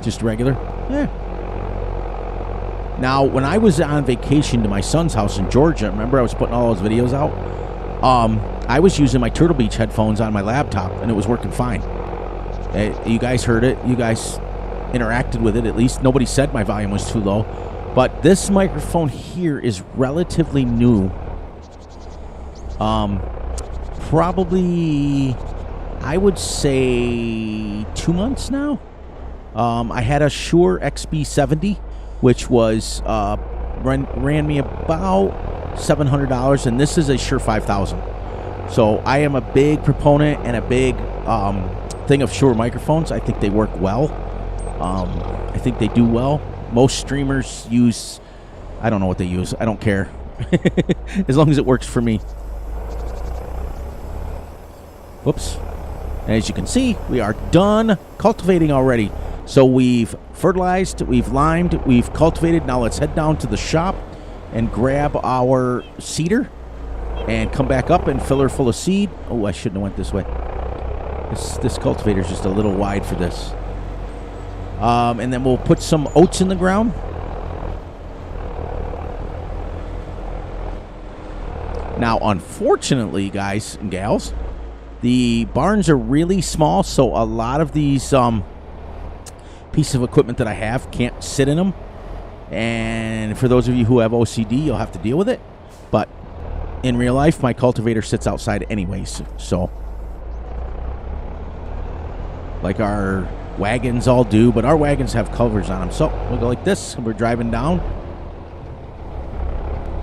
Just regular? Yeah. Now, when I was on vacation to my son's house in Georgia, remember I was putting all those videos out? I was using my Turtle Beach headphones on my laptop, and it was working fine. You guys heard it. You guys interacted with it, at least. Nobody said my volume was too low. But this microphone here is relatively new. Probably, I would say 2 months now. I had a Shure XB70, which was ran me about $700, and this is a Shure 5000. So I am a big proponent and a big thing of Shure microphones. I think they work well. I think they do well. Most streamers use, I don't know what they use. I don't care. As long as it works for me. Whoops. And as you can see, we are done cultivating already. So we've fertilized, we've limed, we've cultivated. Now let's head down to the shop and grab our seeder and come back up and fill her full of seed. Oh, I shouldn't have went this way. This cultivator's just a little wide for this. And then we'll put some oats in the ground. Now, unfortunately, guys and gals, the barns are really small, so a lot of these pieces of equipment that I have can't sit in them. And for those of you who have OCD, you'll have to deal with it. But in real life, my cultivator sits outside anyways. So, like our wagons all do, but our wagons have covers on them. So we'll go like this. We're driving down.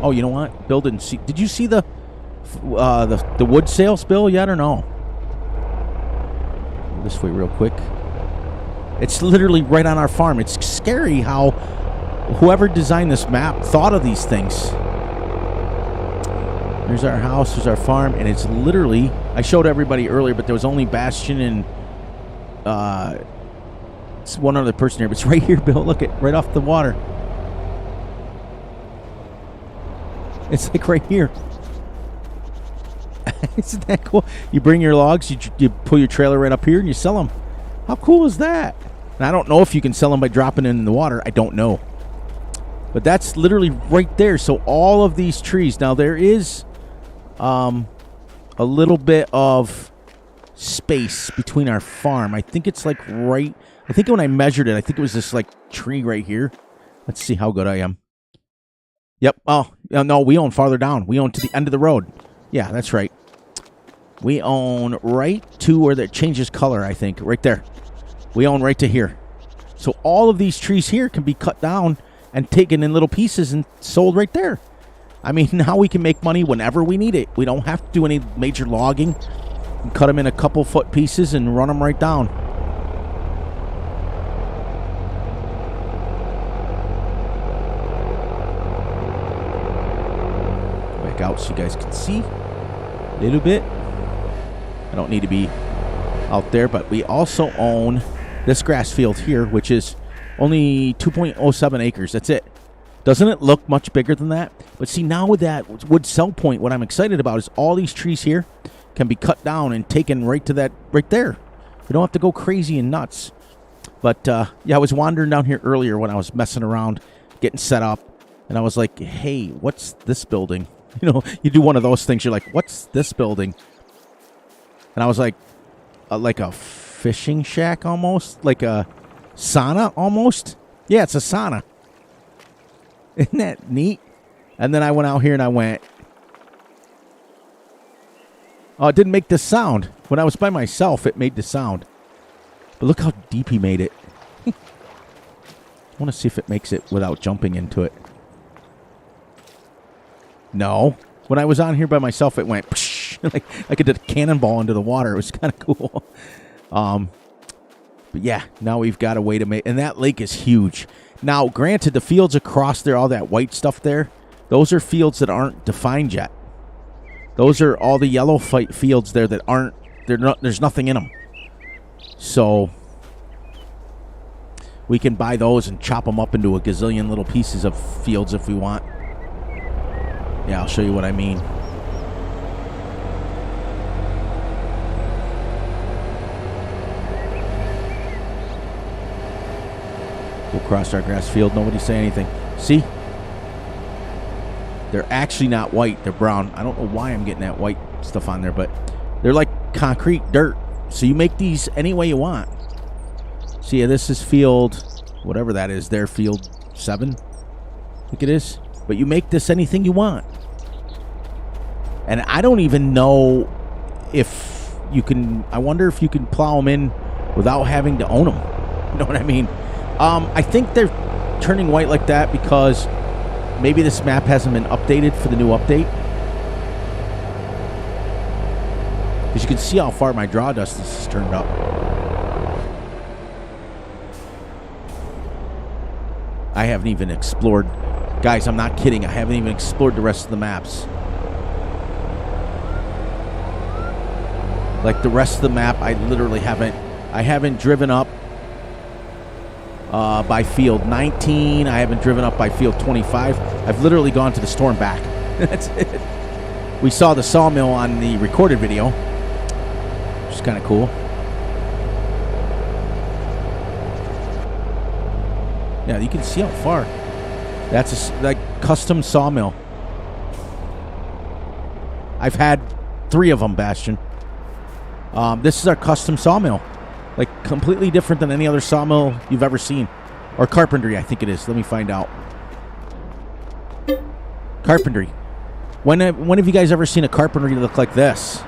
Oh, you know what? Building. Did you see the wood sales bill yet or no? This way real quick. It's literally right on our farm. It's scary how whoever designed this map thought of these things. There's our house, there's our farm, and it's literally, I showed everybody earlier, but there was only Bastion and it's one other person here, but it's right here, Bill. Look at right off the water. It's like right here. Isn't that cool? You bring your logs, you pull your trailer right up here, and you sell them. How cool is that? And I don't know if you can sell them by dropping it in the water. I don't know. But that's literally right there. So all of these trees. Now there is a little bit of space between our farm. I think it's like right. I think when I measured it, I think it was this like tree right here. Let's see how good I am. Yep. Oh, no, we own farther down. We own to the end of the road. Yeah, that's right. We own right to where it changes color, I think. Right there. We own right to here. So all of these trees here can be cut down and taken in little pieces and sold right there. I mean, now we can make money whenever we need it. We don't have to do any major logging. cut them in a couple foot pieces and run them right down. Back out so you guys can see a little bit. I don't need to be out there, but we also own this grass field here, which is only 2.07 acres. That's it. Doesn't it look much bigger than that? But see, now with that wood cell point, what I'm excited about is all these trees here can be cut down and taken right to that right there. We don't have to go crazy and nuts. But yeah, I was wandering down here earlier when I was messing around, getting set up, and I was like, hey, what's this building? You know, you do one of those things. You're like, what's this building? And I was like a fishing shack almost, like a sauna almost. Yeah, it's a sauna. Isn't that neat? And then I went out here and I went, oh, it didn't make this sound. When I was by myself, it made the sound. But look how deep he made it. I want to see if it makes it without jumping into it. No. When I was on here by myself, it went psh, like it did a cannonball into the water. It was kind of cool. But yeah, now we've got a way to make... And that lake is huge. Now, granted, the fields across there, all that white stuff there, those are fields that aren't defined yet. Those are all the yellow fields there that aren't... There's nothing in them. So we can buy those and chop them up into a gazillion little pieces of fields if we want. Yeah, I'll show you what I mean. We'll cross our grass field. Nobody say anything. See? They're actually not white. They're brown. I don't know why I'm getting that white stuff on there, but they're like concrete dirt. So you make these any way you want. See, this is field, whatever that is, there, field 7, I think it is. But you make this anything you want. And I don't even know if you can, I wonder if you can plow them in without having to own them. You know what I mean? I think they're turning white like that because maybe this map hasn't been updated for the new update. Because you can see how far my draw distance is turned up. I haven't even explored. Guys, I'm not kidding. I haven't even explored the rest of the maps. Like the rest of the map, I literally haven't. I haven't driven up by field 19. I haven't driven up by field 25. I've literally gone to the store and back. That's it. We saw the sawmill on the recorded video, which is kind of cool. Yeah, you can see how far. That's a like custom sawmill. I've had 3 of them, Bastion. This is our custom sawmill. Like, completely different than any other sawmill you've ever seen. Or carpentry, I think it is. Let me find out. Carpentry. When have you guys ever seen a carpentry look like this?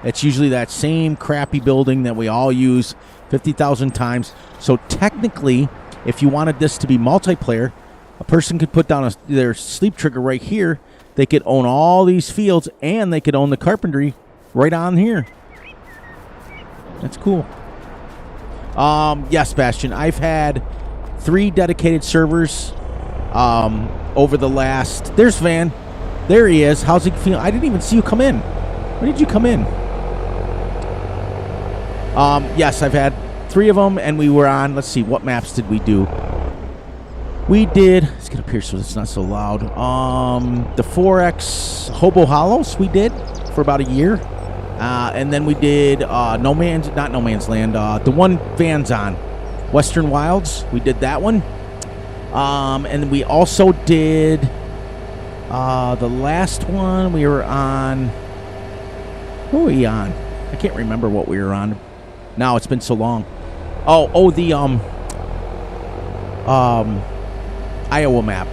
It's usually that same crappy building that we all use 50,000 times. So technically, if you wanted this to be multiplayer, a person could put down their sleep trigger right here. They could own all these fields, and they could own the carpentry right on here. That's cool. Yes, Bastion. I've had 3 dedicated servers over the last... There's Van. There he is. How's he feeling? I didn't even see you come in. When did you come in? Yes, I've had 3 of them, and we were on... Let's see, what maps did we do? We did... Let's get up here so it's not so loud. The 4X Hobo Hollows we did for about a year. And then we did not No Man's Land, the one Van's on, Western Wilds. We did that one. And we also did the last one we were on. Who were we on? I can't remember what we were on. Now it's been so long. The Iowa map.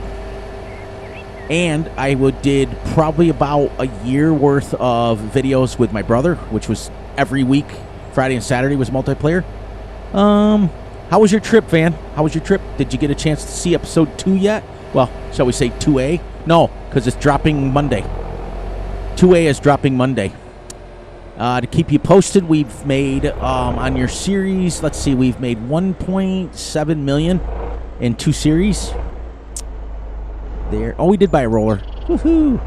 And I did probably about a year worth of videos with my brother, which was every week. Friday and Saturday was multiplayer. How was your trip, Van? How was your trip? Did you get a chance to see episode 2 yet? Well, shall we say 2A? No, because it's dropping Monday. 2A is dropping Monday. To keep you posted, we've made on your series, let's see, we've made 1.7 million in 2 series. There. Oh, we did buy a roller. Woohoo!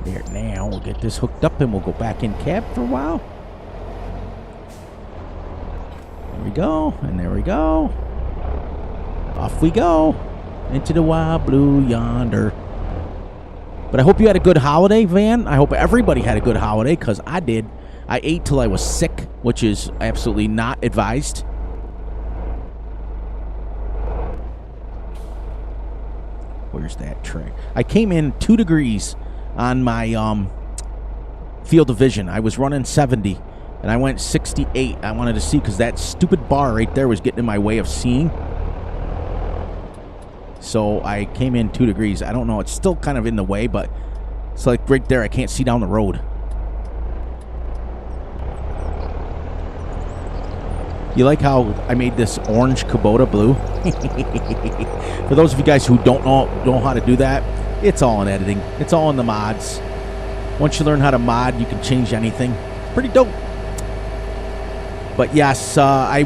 There. Now we'll get this hooked up and we'll go back in cab for a while. There we go. And there we go. Off we go. Into the wild blue yonder. But I hope you had a good holiday, Van. I hope everybody had a good holiday, because I did. I ate till I was sick, which is absolutely not advised. Where's that tray? I came in 2 degrees on my field of vision. I was running 70, and I went 68. I wanted to see, because that stupid bar right there was getting in my way of seeing. So I came in 2 degrees. I don't know. It's still kind of in the way, but it's like right there. I can't see down the road. You like how I made this orange Kubota blue? For those of you guys who don't know how to do that, it's all in editing. It's all in the mods. Once you learn how to mod, you can change anything. Pretty dope. But yes, I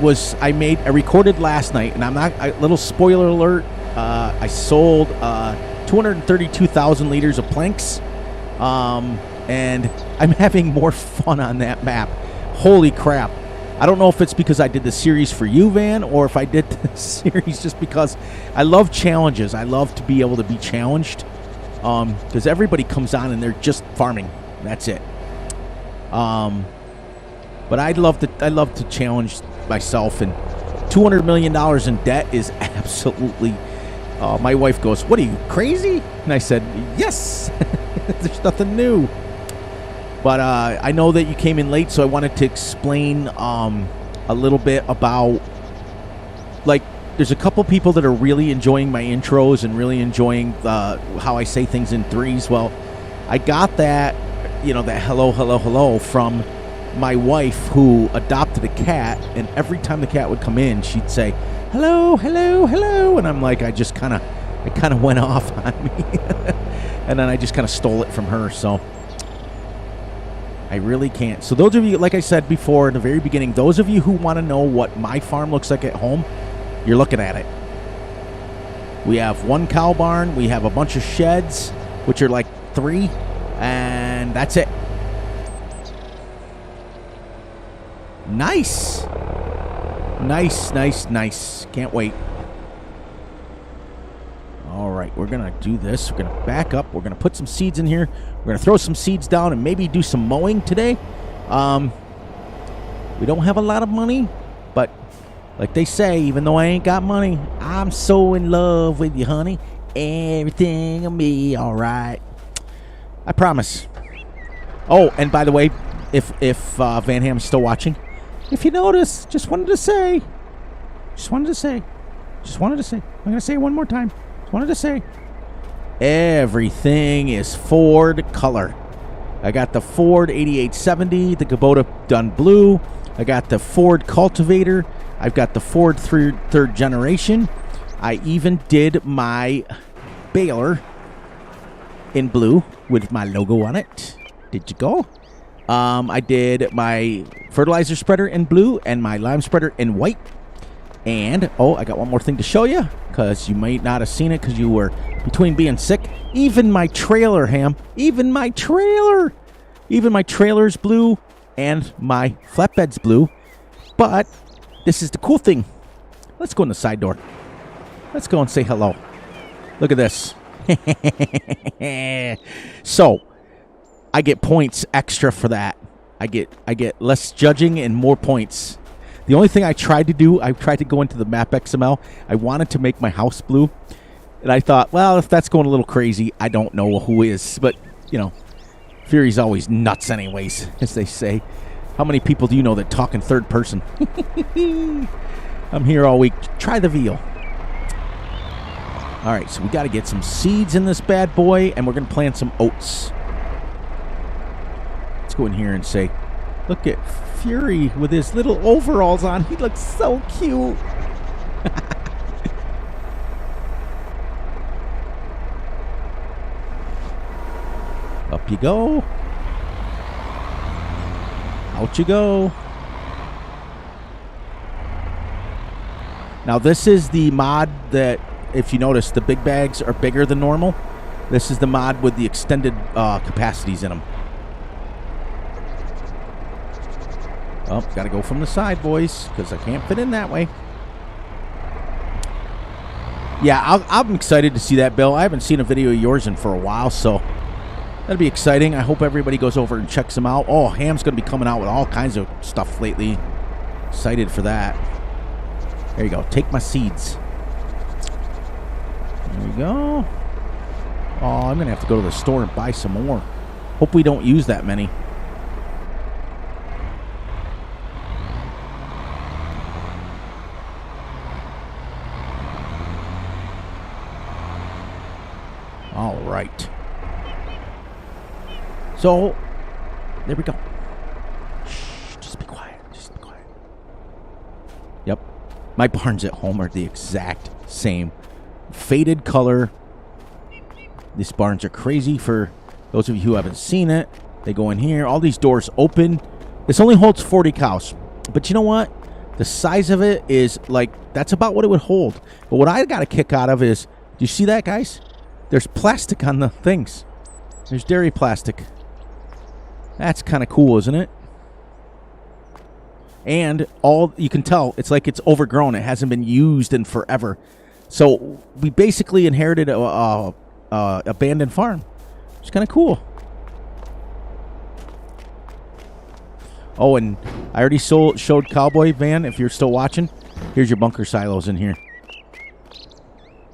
recorded last night, and I'm not. Little spoiler alert. I sold 232,000 liters of planks, and I'm having more fun on that map. Holy crap. I don't know if it's because I did the series for you, Van, or if I did the series just because I love challenges. I love to be able to be challenged, because everybody comes on and they're just farming. That's it. But I love to challenge myself, and $200 million in debt is absolutely... my wife goes, "What are you, crazy?" And I said, "Yes." There's nothing new. But I know that you came in late, so I wanted to explain a little bit about, like, there's a couple people that are really enjoying my intros and really enjoying how I say things in threes. Well, I got that, that hello, hello, hello from my wife, who adopted a cat, and every time the cat would come in, she'd say, "Hello, hello, hello," and I'm like, it kind of went off on me, and then I just kind of stole it from her, so I really can't. So those of you, like I said before in the very beginning, those of you who want to know what my farm looks like at home, you're looking at it. We have 1 cow barn, we have a bunch of sheds, which are like 3, and that's it. Nice. Nice, nice, nice. Can't wait. All right, we're going to do this. We're going to back up. We're going to put some seeds in here. We're going to throw some seeds down and maybe do some mowing today. We don't have a lot of money, but like they say, even though I ain't got money, I'm so in love with you, honey. Everything will be all right. I promise. Oh, and by the way, if Van Ham's still watching, if you notice, just wanted to say, I'm going to say it one more time. Just wanted to say, everything is Ford color. I got the Ford 8870, the Kubota done blue. I got the Ford cultivator. I've got the Ford third generation. I even did my baler in blue with my logo on it. Did you go? I did my fertilizer spreader in blue and my lime spreader in white. And, I got one more thing to show you, because you might not have seen it because you were between being sick. Even my trailer, Ham, even my trailer's blue and my flatbed's blue. But this is the cool thing. Let's go in the side door. Let's go and say hello. Look at this. So, I get points extra for that. I get less judging and more points. The only thing I tried to do, I tried to go into the map XML. I wanted to make my house blue. And I thought, well, if that's going a little crazy, I don't know who is. But, Fury's always nuts anyways, as they say. How many people do you know that talk in third person? I'm here all week. Try the veal. All right, so we got to get some seeds in this bad boy, and we're going to plant some oats. Let's go in here and say, look at Fury with his little overalls on. He looks so cute. Up you go. Out you go. Now, this is the mod that, if you notice, the big bags are bigger than normal. This is the mod with the extended capacities in them. Oh, got to go from the side, boys, because I can't fit in that way. Yeah, I'm excited to see that, Bill. I haven't seen a video of yours in for a while, so that'll be exciting. I hope everybody goes over and checks them out. Oh, Ham's going to be coming out with all kinds of stuff lately. Excited for that. There you go. Take my seeds. There we go. Oh, I'm going to have to go to the store and buy some more. Hope we don't use that many. All right. So, there we go. Shh, just be quiet. Just be quiet. Yep. My barns at home are the exact same. Faded color. These barns are crazy for those of you who haven't seen it. They go in here. All these doors open. This only holds 40 cows. But you know what? The size of it is like, that's about what it would hold. But what I got a kick out of is, do you see that, guys? There's plastic on the things. There's dairy plastic. That's kind of cool, isn't it? And all you can tell, it's like it's overgrown. It hasn't been used in forever. So we basically inherited a abandoned farm. It's kind of cool. Oh, and I already showed Cowboy Van. If you're still watching, here's your bunker silos in here.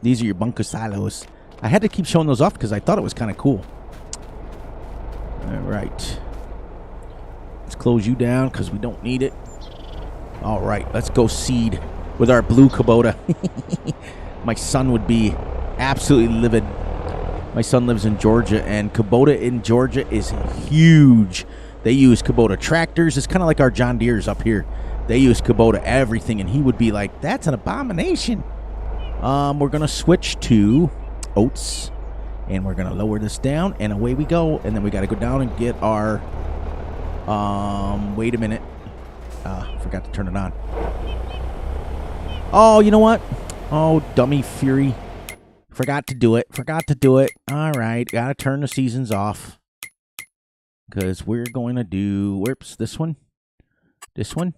These are your bunker silos. I had to keep showing those off because I thought it was kind of cool. All right. Let's close you down because we don't need it. All right. Let's go seed with our blue Kubota. My son would be absolutely livid. My son lives in Georgia, and Kubota in Georgia is huge. They use Kubota tractors. It's kind of like our John Deere's up here. They use Kubota everything, and he would be like, that's an abomination. We're going to switch to oats, and we're going to lower this down, and away we go. And then we got to go down and get our, wait a minute. Forgot to turn it on. Oh, you know what? Oh, dummy fury. Forgot to do it. Forgot to do it. All right. Got to turn the seasons off. Because we're going to do, whoops, this one. This one.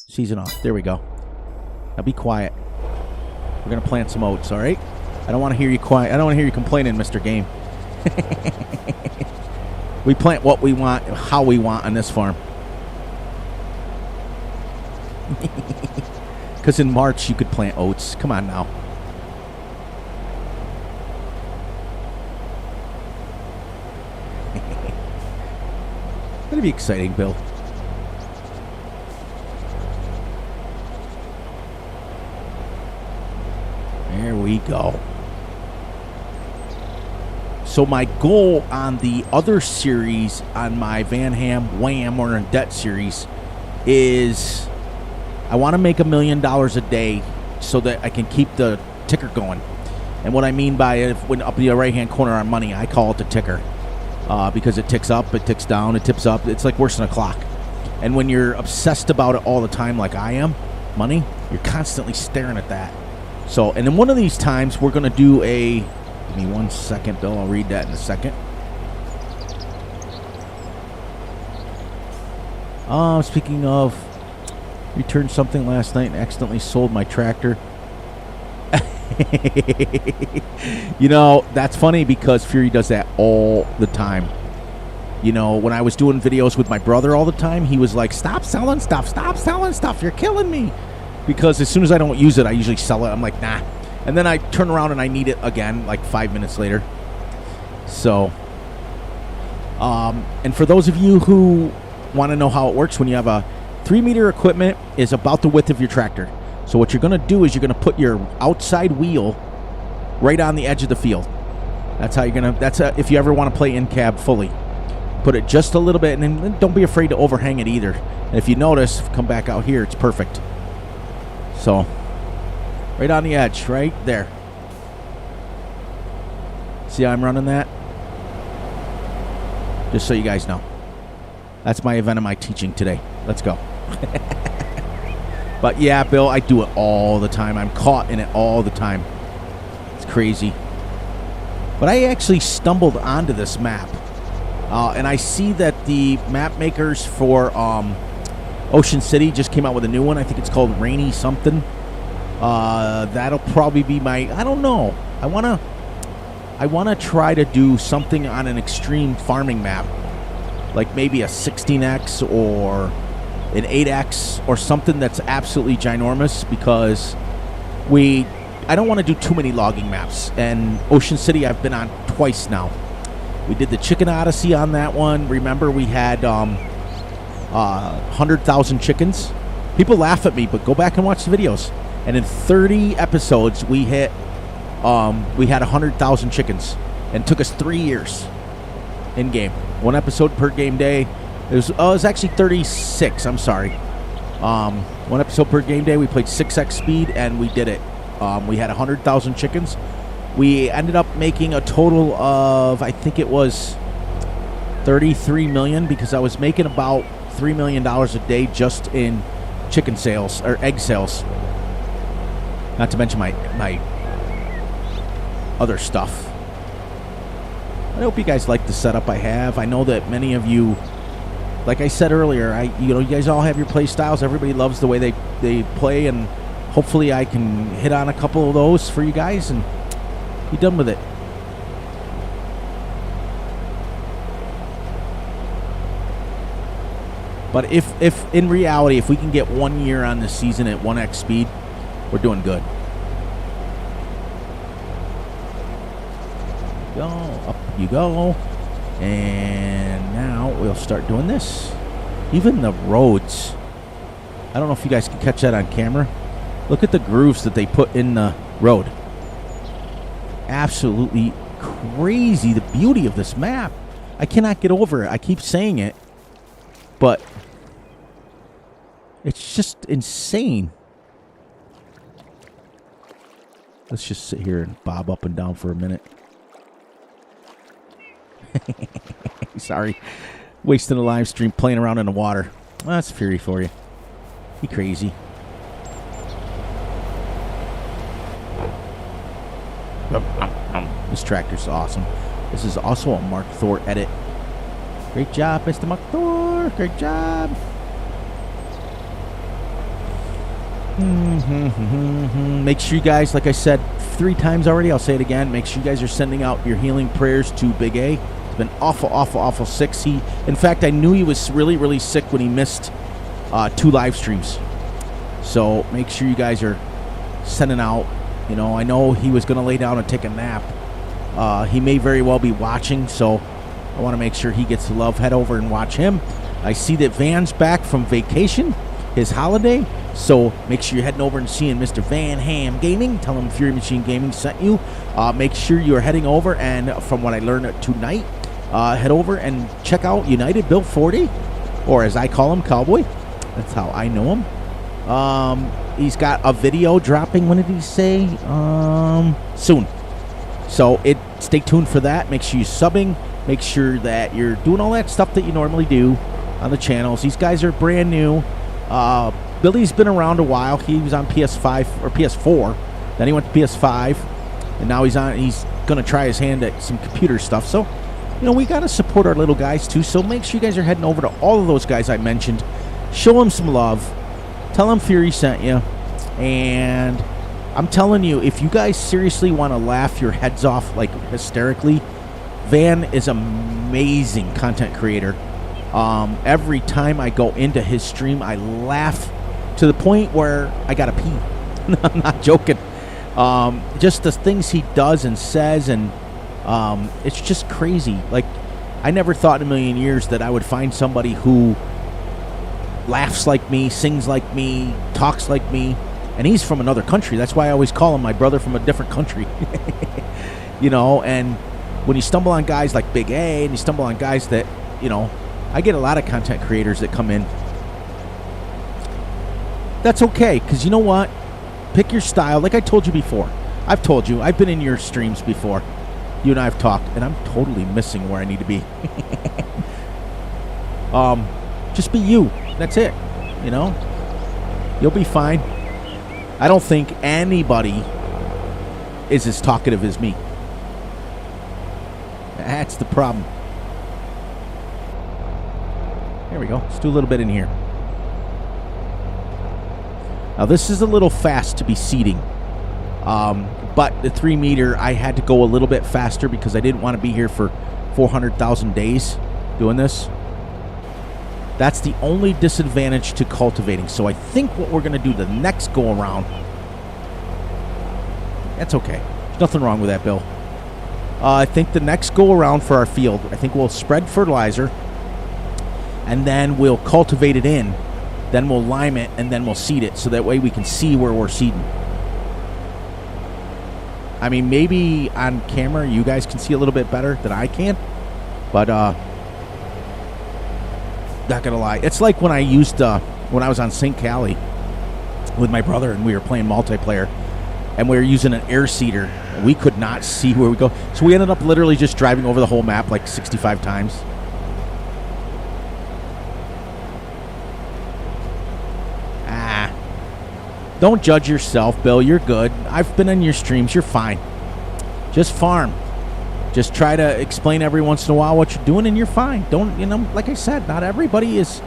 Season off. There we go. Now be quiet. We're going to plant some oats, all right? I don't want to hear you quiet. I don't want to hear you complaining, Mr. Game. We plant what we want, how we want on this farm. Because in March, you could plant oats. Come on now. That'd be exciting, Bill. There we go. So my goal on the other series, on my Van Ham Wham or in Debt series, is I want to make $1 million a day so that I can keep the ticker going. And what I mean by it, when up in the right-hand corner on money, I call it the ticker. Because it ticks up, it ticks down, it tips up. It's like worse than a clock. And when you're obsessed about it all the time like I am, money, you're constantly staring at that. So, and then one of these times, we're going to do a... Give me 1 second, Bill. I'll read that in a second. Speaking of, returned something last night and accidentally sold my tractor. You know, that's funny because Fury does that all the time. You know, when I was doing videos with my brother all the time, he was like, stop selling stuff, you're killing me. Because as soon as I don't use it, I usually sell it. I'm like, nah. And then I turn around and I need it again like 5 minutes later. So, and for those of you who want to know how it works, when you have a 3-meter equipment is about the width of your tractor. So what you're going to do is you're going to put your outside wheel right on the edge of the field. That's how you're going to, if you ever want to play in cab fully. Put it just a little bit, and then don't be afraid to overhang it either. And if you notice, come back out here, it's perfect. So, right on the edge, right there. See how I'm running that? Just so you guys know. That's my event of my teaching today. Let's go. But yeah, Bill, I do it all the time. I'm caught in it all the time. It's crazy. But I actually stumbled onto this map. And I see that the map makers for Ocean City just came out with a new one. I think it's called Rainy something. That'll probably be my... I don't know. I want to try to do something on an extreme farming map. Like maybe a 16x or an 8x or something that's absolutely ginormous, because I don't want to do too many logging maps. And Ocean City I've been on twice now. We did the Chicken Odyssey on that one. Remember, we had 100,000 chickens. People laugh at me, but go back and watch the videos. And in 30 episodes, we had 100,000 chickens, and it took us 3 years in game. One episode per game day. It was actually 36. I'm sorry. One episode per game day. We played 6x speed, and we did it. We had 100,000 chickens. We ended up making a total of, I think it was 33 million, because I was making about $3 million a day just in chicken sales or egg sales. Not to mention my other stuff. I hope you guys like the setup I have. I know that many of you, like I said earlier, you guys all have your play styles. Everybody loves the way they play, and hopefully I can hit on a couple of those for you guys and be done with it. But if in reality, if we can get 1 year on the season at 1x speed, we're doing good. Go, up you go. And now we'll start doing this. Even the roads. I don't know if you guys can catch that on camera. Look at the grooves that they put in the road. Absolutely crazy, the beauty of this map. I cannot get over it. I keep saying it, but it's just insane. Let's just sit here and bob up and down for a minute. Sorry. Wasting a live stream playing around in the water. Well, that's Fury for you. Be crazy. This tractor's awesome. This is also a Mark Thor edit. Great job, Mr. Mark Thor. Great job. Make sure you guys, like I said 3 times already, I'll say it again, make sure you guys are sending out your healing prayers to Big A. He's been awful sick. In fact, I knew he was really, really sick when he missed 2 live streams. So make sure you guys are sending out. You know, I know he was going to lay down and take a nap. He may very well be watching, so I want to make sure he gets the love. Head over and watch him. I see that Van's back from vacation, his holiday, so make sure you're heading over and seeing Mr. Van Ham Gaming. Tell him Fury Machine Gaming sent you. Make sure you're heading over, and from what I learned tonight, head over and check out United Built 40, or as I call him, Cowboy. That's how I know him. He's got a video dropping. When did he say? Soon. So stay tuned for that. Make sure you're subbing. Make sure that you're doing all that stuff that you normally do on the channels. These guys are brand new. Billy's been around a while. He was on PS5 or PS4. Then he went to PS5, and now he's gonna try his hand at some computer stuff. So, you know, we gotta support our little guys too. So make sure you guys are heading over to all of those guys I mentioned. Show them some love. Tell them Fury sent you. And I'm telling you, if you guys seriously want to laugh your heads off, like hysterically, Van is an amazing content creator. Every time I go into his stream, I laugh to the point where I gotta pee. I'm not joking. Just the things he does and says, and it's just crazy. Like, I never thought in a million years that I would find somebody who laughs like me, sings like me, talks like me, and he's from another country. That's why I always call him my brother from a different country. You know, and when you stumble on guys like Big A, and you stumble on guys that, you know, I get a lot of content creators that come in. That's okay, because you know what? Pick your style. Like I told you before. I've told you. I've been in your streams before. You and I have talked, and I'm totally missing where I need to be. Just be you. That's it. You know? You'll be fine. I don't think anybody is as talkative as me. That's the problem. There we go. Let's do a little bit in here. Now, this is a little fast to be seeding. But the 3 meter, I had to go a little bit faster because I didn't want to be here for 400,000 days doing this. That's the only disadvantage to cultivating. So I think what we're going to do the next go around, that's okay. There's nothing wrong with that, Bill. I think the next go around for our field, I think we'll spread fertilizer and then we'll cultivate it in. Then we'll lime it and then we'll seed it so that way we can see where we're seeding. I mean, maybe on camera you guys can see a little bit better than I can, but not gonna lie, it's like when I used when I was on St. Cali with my brother and we were playing multiplayer and we were using an air seeder. We could not see where we go, so we ended up literally just driving over the whole map like 65 times. Don't judge yourself, Bill. You're good. I've been in your streams. You're fine. Just farm. Just try to explain every once in a while what you're doing, and you're fine. Don't, you know, like I said, not everybody is,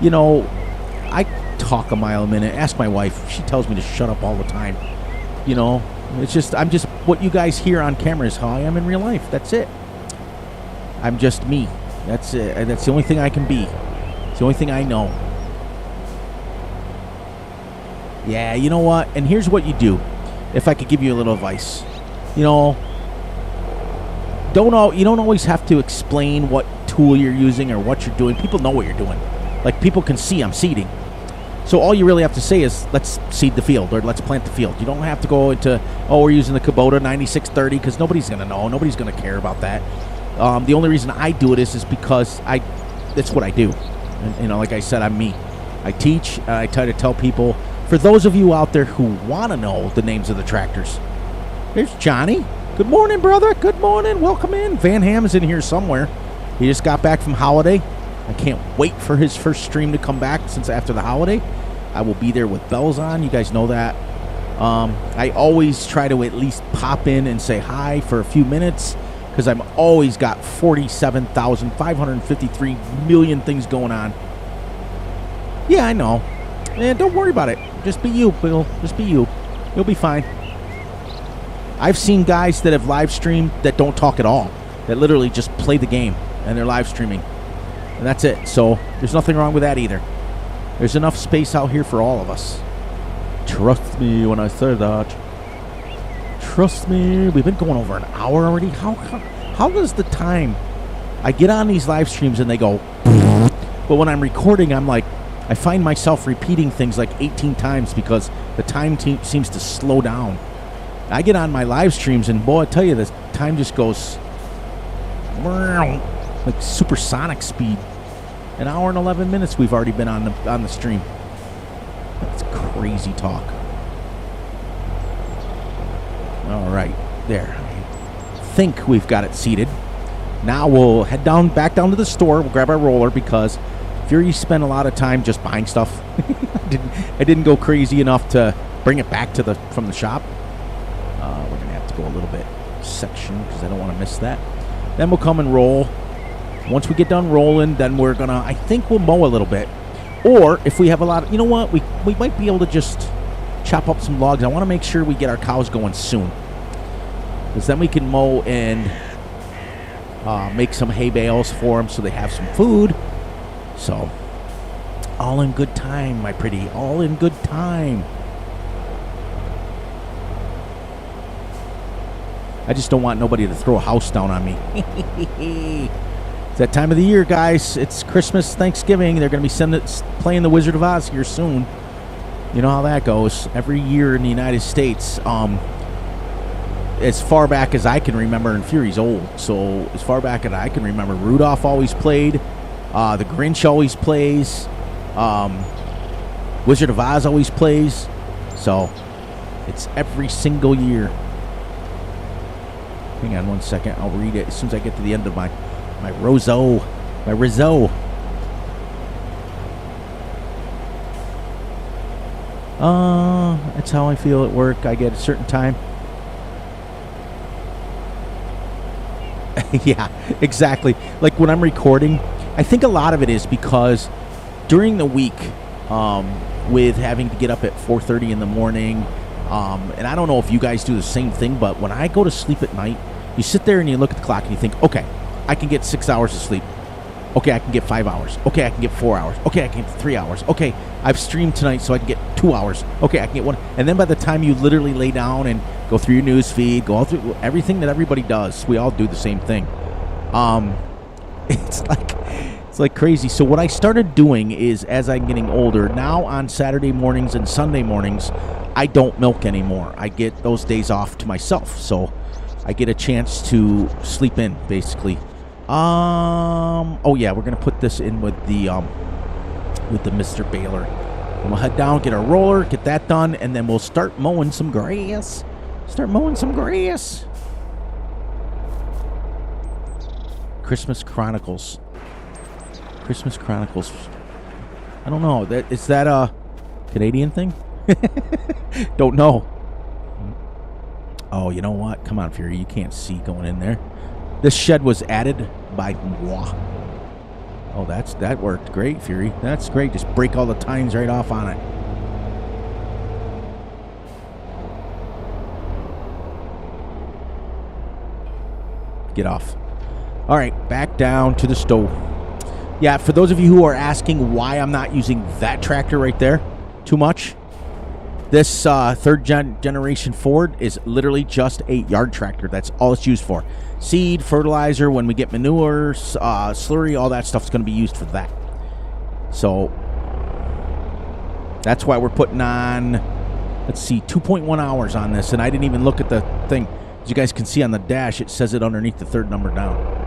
you know, I talk a mile a minute. Ask my wife. She tells me to shut up all the time. You know, it's just, I'm just, what you guys hear on camera is how I am in real life. That's it. I'm just me. That's it. That's the only thing I can be. It's the only thing I know. Yeah, you know what? And here's what you do. If I could give you a little advice, you know, you don't always have to explain what tool you're using or what you're doing. People know what you're doing. Like, people can see I'm seeding. So all you really have to say is, let's seed the field or let's plant the field. You don't have to go into, oh, we're using the Kubota 9630, because nobody's going to know. Nobody's going to care about that. The only reason I do it is because that's what I do. And, you know, like I said, I'm me. I teach. I try to tell people. For those of you out there who want to know the names of the tractors, there's Johnny. Good morning, brother. Good morning. Welcome in. Van Ham is in here somewhere. He just got back from holiday. I can't wait for his first stream to come back since after the holiday. I will be there with bells on. You guys know that. I always try to at least pop in and say hi for a few minutes because I've always got 47,553 million things going on. Yeah, I know. Man, don't worry about it. Just be you, Bill. Just be you. You'll be fine. I've seen guys that have live streamed that don't talk at all, that literally just play the game and they're live streaming. And that's it. So there's nothing wrong with that either. There's enough space out here for all of us. Trust me when I say that. Trust me. We've been going over an hour already. How does the time... I get on these live streams and they go... But when I'm recording, I'm like... I find myself repeating things like 18 times because the time seems to slow down. I get on my live streams and, boy, I tell you, this time just goes like supersonic speed. An hour and 11 minutes we've already been on the stream. That's crazy talk. All right, there. I think we've got it seated. Now we'll head back down to the store. We'll grab our roller because Fury spent a lot of time just buying stuff. I didn't go crazy enough to bring it back from the shop. We're gonna have to go a little bit section because I don't want to miss that. Then we'll come and roll. Once we get done rolling, then we're gonna, I think we'll mow a little bit. Or if we have a lot of, you know what, we might be able to just chop up some logs. I want to make sure we get our cows going soon, because then we can mow and make some hay bales for them so they have some food. So, all in good time, my pretty. All in good time. I just don't want nobody to throw a house down on me. It's that time of the year, guys. It's Christmas, Thanksgiving. They're going to be playing the Wizard of Oz here soon. You know how that goes. Every year in the United States, as far back as I can remember, and Fury's old, so as far back as I can remember, Rudolph always played. The Grinch always plays. Wizard of Oz always plays. So, it's every single year. Hang on one second. I'll read it as soon as I get to the end of my Roseau. My Rizzo. That's how I feel at work. I get a certain time. Yeah, exactly. Like when I'm recording, I think a lot of it is because during the week, with having to get up at 4:30 in the morning, and I don't know if you guys do the same thing, but when I go to sleep at night, you sit there and you look at the clock and you think, okay, I can get 6 hours of sleep. Okay, I can get 5 hours. Okay, I can get 4 hours. Okay, I can get 3 hours. Okay, I've streamed tonight, so I can get 2 hours. Okay, I can get 1. And then by the time you literally lay down and go through your news feed, go all through everything that everybody does, we all do the same thing. It's like crazy. So what I started doing is, as I'm getting older, now on Saturday mornings and Sunday mornings, I don't milk anymore. I get those days off to myself, so I get a chance to sleep in, basically. Oh yeah, we're gonna put this in with the Mr. Baler. And we'll head down, get our roller, get that done, and then we'll start mowing some grass. Christmas Chronicles. I don't know. Is that a Canadian thing? Don't know. Oh, you know what? Come on, Fury. You can't see going in there. This shed was added by moi. Oh, that worked great, Fury. That's great. Just break all the tines right off on it. Get off. All right, back down to the stove. Yeah, for those of you who are asking why I'm not using that tractor right there too much, this third generation Ford is literally just a yard tractor. That's all it's used for. Seed, fertilizer, when we get manure, slurry, all that stuff's going to be used for that. So that's why we're putting on, let's see, 2.1 hours on this. And I didn't even look at the thing. As you guys can see on the dash, it says it underneath the third number down.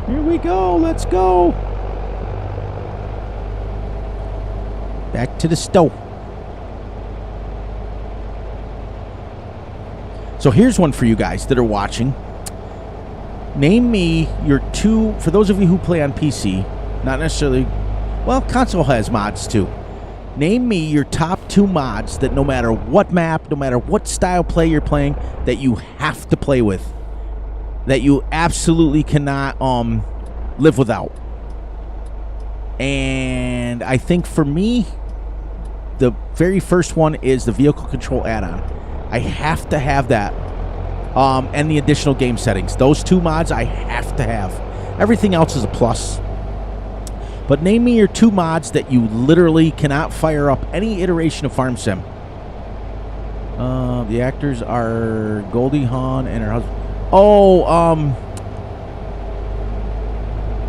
Here we go. Let's go. Back to the stove. So here's one for you guys that are watching. Name me your two, for those of you who play on PC, not necessarily, well, console has mods too. Name me your top 2 mods that no matter what map, no matter what style play you're playing, that you have to play with. That you absolutely cannot live without. And I think for me, the very first one is the vehicle control add-on. I have to have that. And the additional game settings. Those 2 mods I have to have. Everything else is a plus. But name me your 2 mods that you literally cannot fire up any iteration of Farm Sim. The actors are Goldie Hawn and her husband. Oh,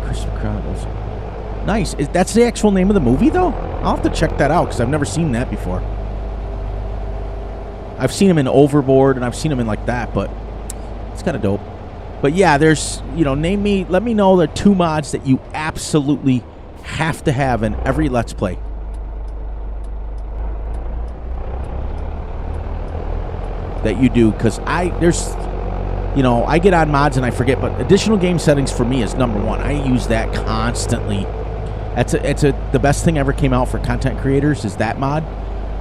Christmas Chronicles. Nice. That's the actual name of the movie, though? I'll have to check that out because I've never seen that before. I've seen him in Overboard and I've seen him in like that, but it's kind of dope. But yeah, there's, let me know the 2 mods that you absolutely have to have in every Let's Play. That you do, because I get on mods and I forget, but additional game settings for me is number 1. I use that constantly. It's the best thing ever came out for content creators is that mod.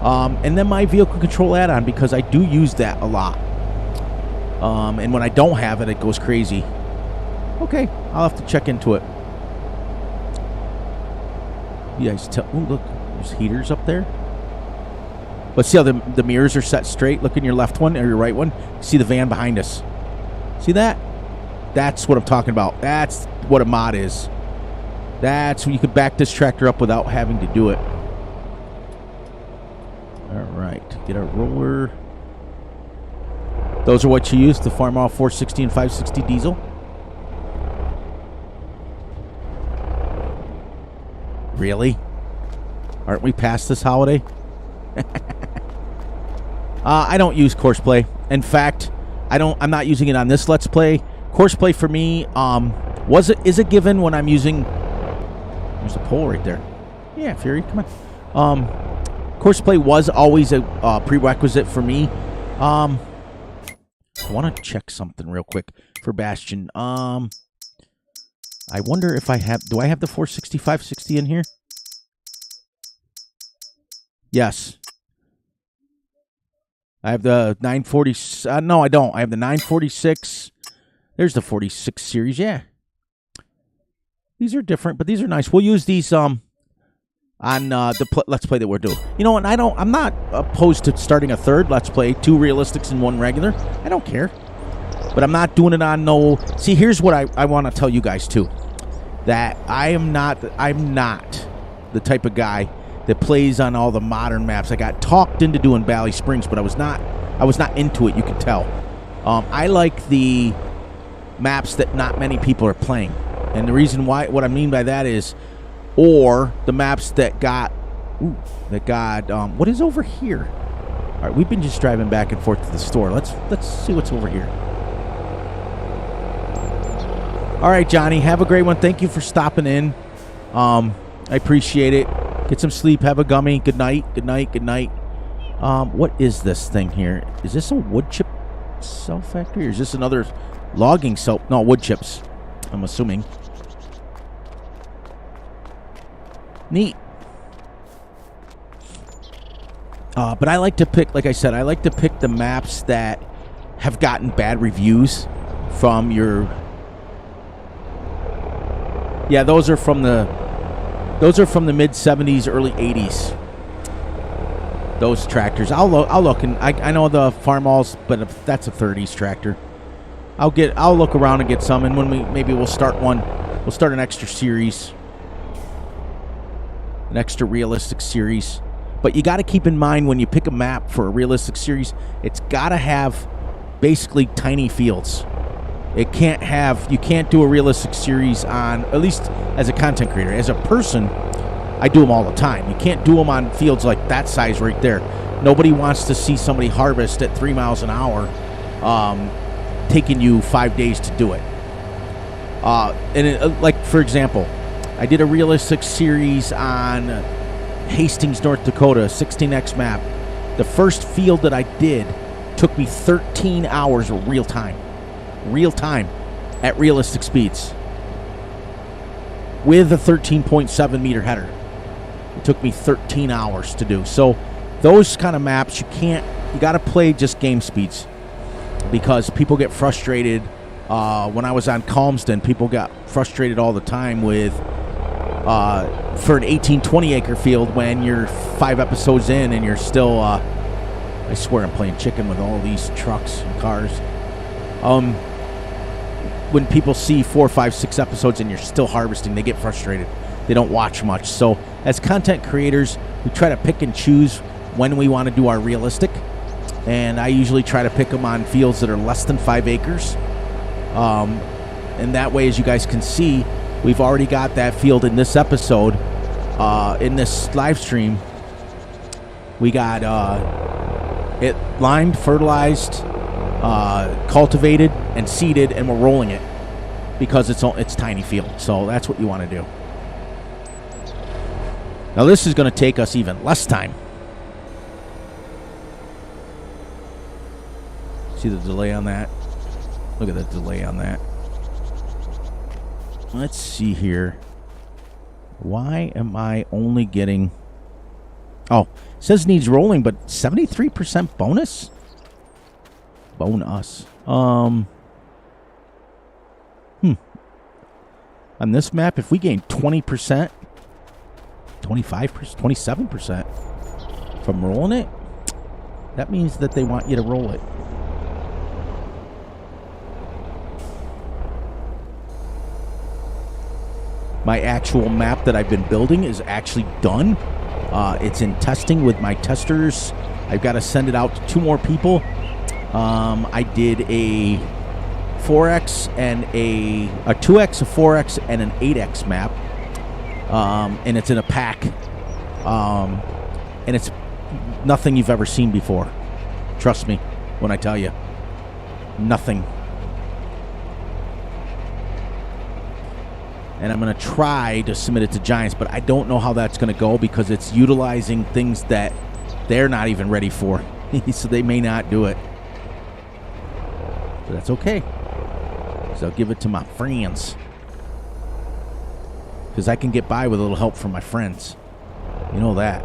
And then my vehicle control add-on, because I do use that a lot. And when I don't have it, it goes crazy. Okay, I'll have to check into it. You guys tell. Oh, look, there's heaters up there. But see how the mirrors are set straight? Look in your left one or your right one. See the van behind us. See that? That's what I'm talking about. That's what a mod is. That's when you could back this tractor up without having to do it. All right, get our roller. Those are what you use to farm off 460 and 560 diesel. Really? Aren't we past this holiday? I don't use Courseplay. In fact, I'm not using it on this Let's Play. Courseplay for me is a given when I'm using. There's a pole right there. Yeah, Fury, come on. Courseplay was always a prerequisite for me. I want to check something real quick for Bastion. I wonder if I have. Do I have the 460, 560 in here? Yes. I have the 940. No, I don't. I have the 946. There's the 46 series. Yeah. These are different, but these are nice. We'll use these on the Let's Play that we're doing. You know, and I'm not opposed to starting a third Let's Play, 2 realistics and 1 regular. I don't care. But I'm not doing it on no... See, here's what I want to tell you guys, too. That I'm not the type of guy that plays on all the modern maps. I got talked into doing Valley Springs, but I was not into it, you can tell. I like the maps that not many people are playing. And the reason why, what I mean by that is, or the maps that got, what is over here? All right, we've been just driving back and forth to the store. Let's see what's over here. All right, Johnny, have a great one. Thank you for stopping in. I appreciate it. Get some sleep. Have a gummy. Good night. Good night. Good night. What is this thing here? Is this a wood chip cell factory, or is this another logging cell? No, wood chips, I'm assuming. Neat. But I like to pick, like I said, I like to pick the maps that have gotten bad reviews from your... Yeah, those are from the mid-70s, early 80s. Those tractors. I'll look, and I know the Farmalls, but if that's a 30s tractor. I'll look around and get some, and when we'll start an extra series. An extra realistic series. But you got to keep in mind when you pick a map for a realistic series, it's got to have basically tiny fields. You can't do a realistic series on, at least as a content creator. As a person, I do them all the time. You can't do them on fields like that size right there. Nobody wants to see somebody harvest at 3 miles an hour, taking you 5 days to do it. Like, for example, I did a realistic series on Hastings, North Dakota, 16x map. The first field that I did took me 13 hours of real time at realistic speeds with a 13.7 meter header. It took me 13 hours to do. So those kind of maps, you got to play just game speeds, because people get frustrated. When I was on Calmsden, people got frustrated all the time with for an 18-20 acre field when you're 5 episodes in and you're still I swear I'm playing chicken with all these trucks and cars. When people see 4, 5, 6 episodes and you're still harvesting, they get frustrated. They don't watch much. So as content creators, we try to pick and choose when we want to do our realistic, and I usually try to pick them on fields that are less than 5 acres. And that way, as you guys can see, we've already got that field in this episode. In this live stream, we got it limed, fertilized, cultivated, and seeded, and we're rolling it because it's tiny field. So that's what you want to do. Now this is going to take us even less time. See the delay on that? Look at the delay on that. Let's see here. Why am I only getting... Oh, it says needs rolling, but 73% bonus? Bonus. On this map, if we gain 20%, 25%, 27% from rolling it, that means that they want you to roll it. My actual map that I've been building is actually done. It's in testing with my testers. I've got to send it out to 2 more people. I did a 4X and a 2X, a 4X, and an 8X map. And it's in a pack. And it's nothing you've ever seen before. Trust me when I tell you. Nothing. And I'm going to try to submit it to Giants, but I don't know how that's going to go because it's utilizing things that they're not even ready for. So they may not do it. But that's okay. So I'll give it to my friends. Because I can get by with a little help from my friends. You know that.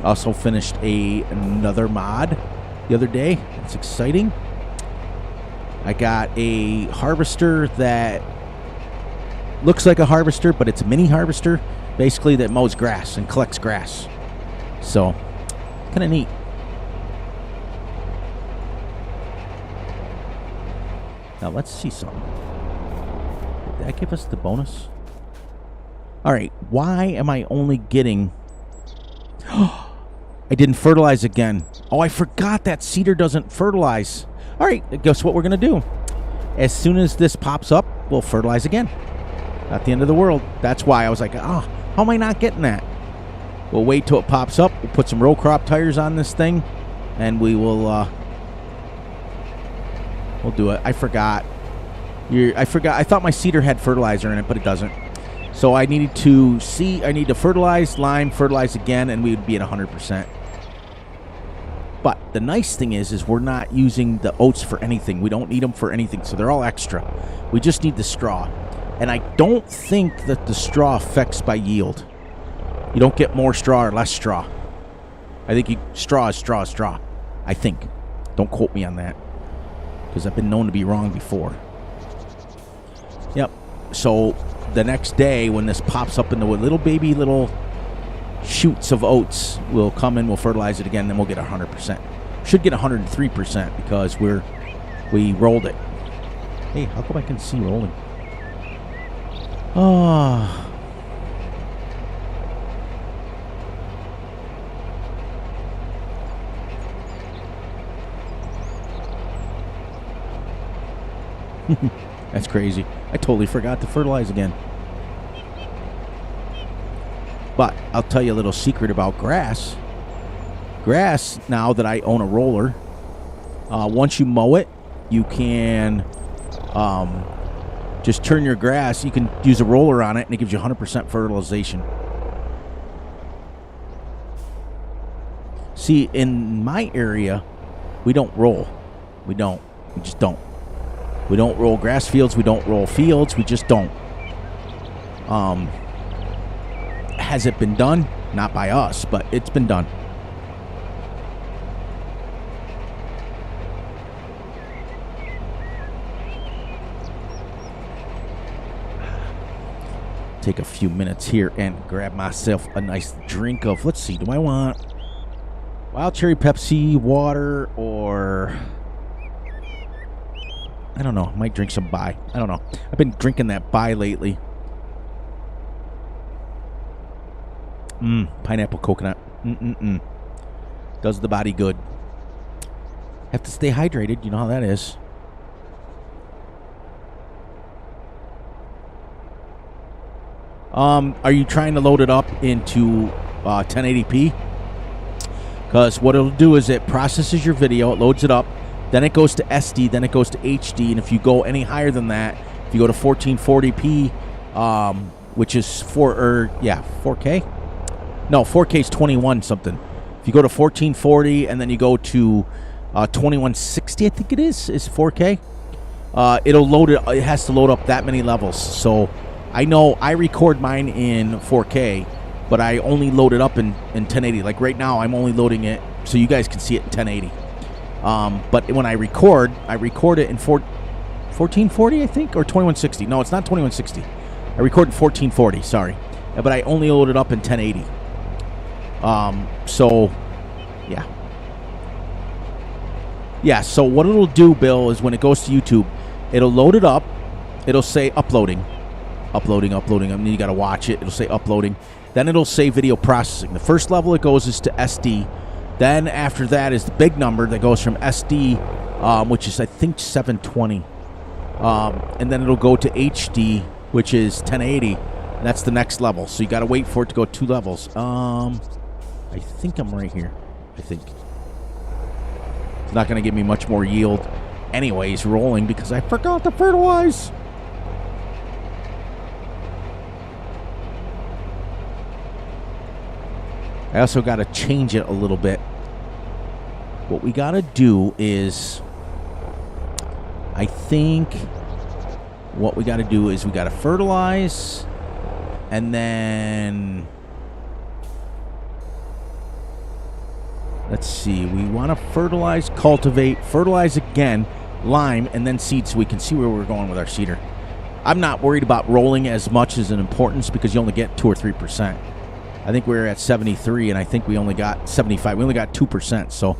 Also finished another mod the other day. It's exciting. I got a harvester that looks like a harvester, but it's a mini harvester, basically, that mows grass and collects grass. So, kind of neat. Now, let's see something. Did that give us the bonus? All right, why am I only getting... I didn't fertilize again. Oh, I forgot that cedar doesn't fertilize. All right, guess what we're going to do? As soon as this pops up, we'll fertilize again. Not the end of the world. That's why I was like, how am I not getting that? We'll wait till it pops up. We'll put some row crop tires on this thing, and we will... we'll do it. I forgot. I thought my cedar had fertilizer in it, but it doesn't. So I need to fertilize, lime, fertilize again, and we would be at 100%. But the nice thing is we're not using the oats for anything. We don't need them for anything, so they're all extra. We just need the straw. And I don't think that the straw affects by yield. You don't get more straw or less straw. I think straw is straw is straw. I think. Don't quote me on that, because I've been known to be wrong before. Yep. So the next day, when this pops up into little shoots of oats, we'll come in, we'll fertilize it again, then we'll get 100%. Should get 103% because we rolled it. Hey, how come I can see rolling? Oh. That's crazy. I totally forgot to fertilize again. But I'll tell you a little secret about grass. Grass, now that I own a roller, once you mow it, you can just turn your grass. You can use a roller on it, and it gives you 100% fertilization. See, in my area, we don't roll. We don't. We just don't. We don't roll grass fields. We don't roll fields. We just don't. Has it been done? Not by us, but it's been done. Take a few minutes here and grab myself a nice drink of, let's see, do I want wild cherry Pepsi, water, or... I don't know. I might drink some Bai. I don't know. I've been drinking that Bai lately. Pineapple coconut. Does the body good. Have to stay hydrated. You know how that is. Are you trying to load it up into 1080p? Because what it'll do is it processes your video, it loads it up, then it goes to SD, then it goes to HD, and if you go any higher than that, if you go to 1440p, which is 4K? No, 4K is 21 something. If you go to 1440 and then you go to 2160, I think it is 4K, it'll load it. It has to load up that many levels. So I know I record mine in 4K, but I only load it up in 1080. Like right now, I'm only loading it so you guys can see it in 1080. But when I record it in 1440, I think, or 2160. No, it's not 2160. I record in 1440, sorry. But I only load it up in 1080. So, yeah. Yeah, so what it'll do, Bill, is when it goes to YouTube, it'll load it up. It'll say uploading. Uploading. I mean, you got to watch it. It'll say uploading. Then it'll say video processing. The first level it goes is to SD. Then after that is the big number that goes from SD, which is, I think, 720. And then it'll go to HD, which is 1080. And that's the next level. So you got to wait for it to go 2 levels. I think I'm right here. I think. It's not going to give me much more yield. Anyways, rolling because I forgot to fertilize. I also got to change it a little bit. What we got to do is, I think what we got to do is we got to fertilize, and then Let's see. We want to fertilize, cultivate, fertilize again, lime, and then seed so we can see where we're going with our seeder. I'm not worried about rolling as much as an importance because you only get 2 or 3%. I think we're at 73, and I think we only got 75. We only got 2%, so...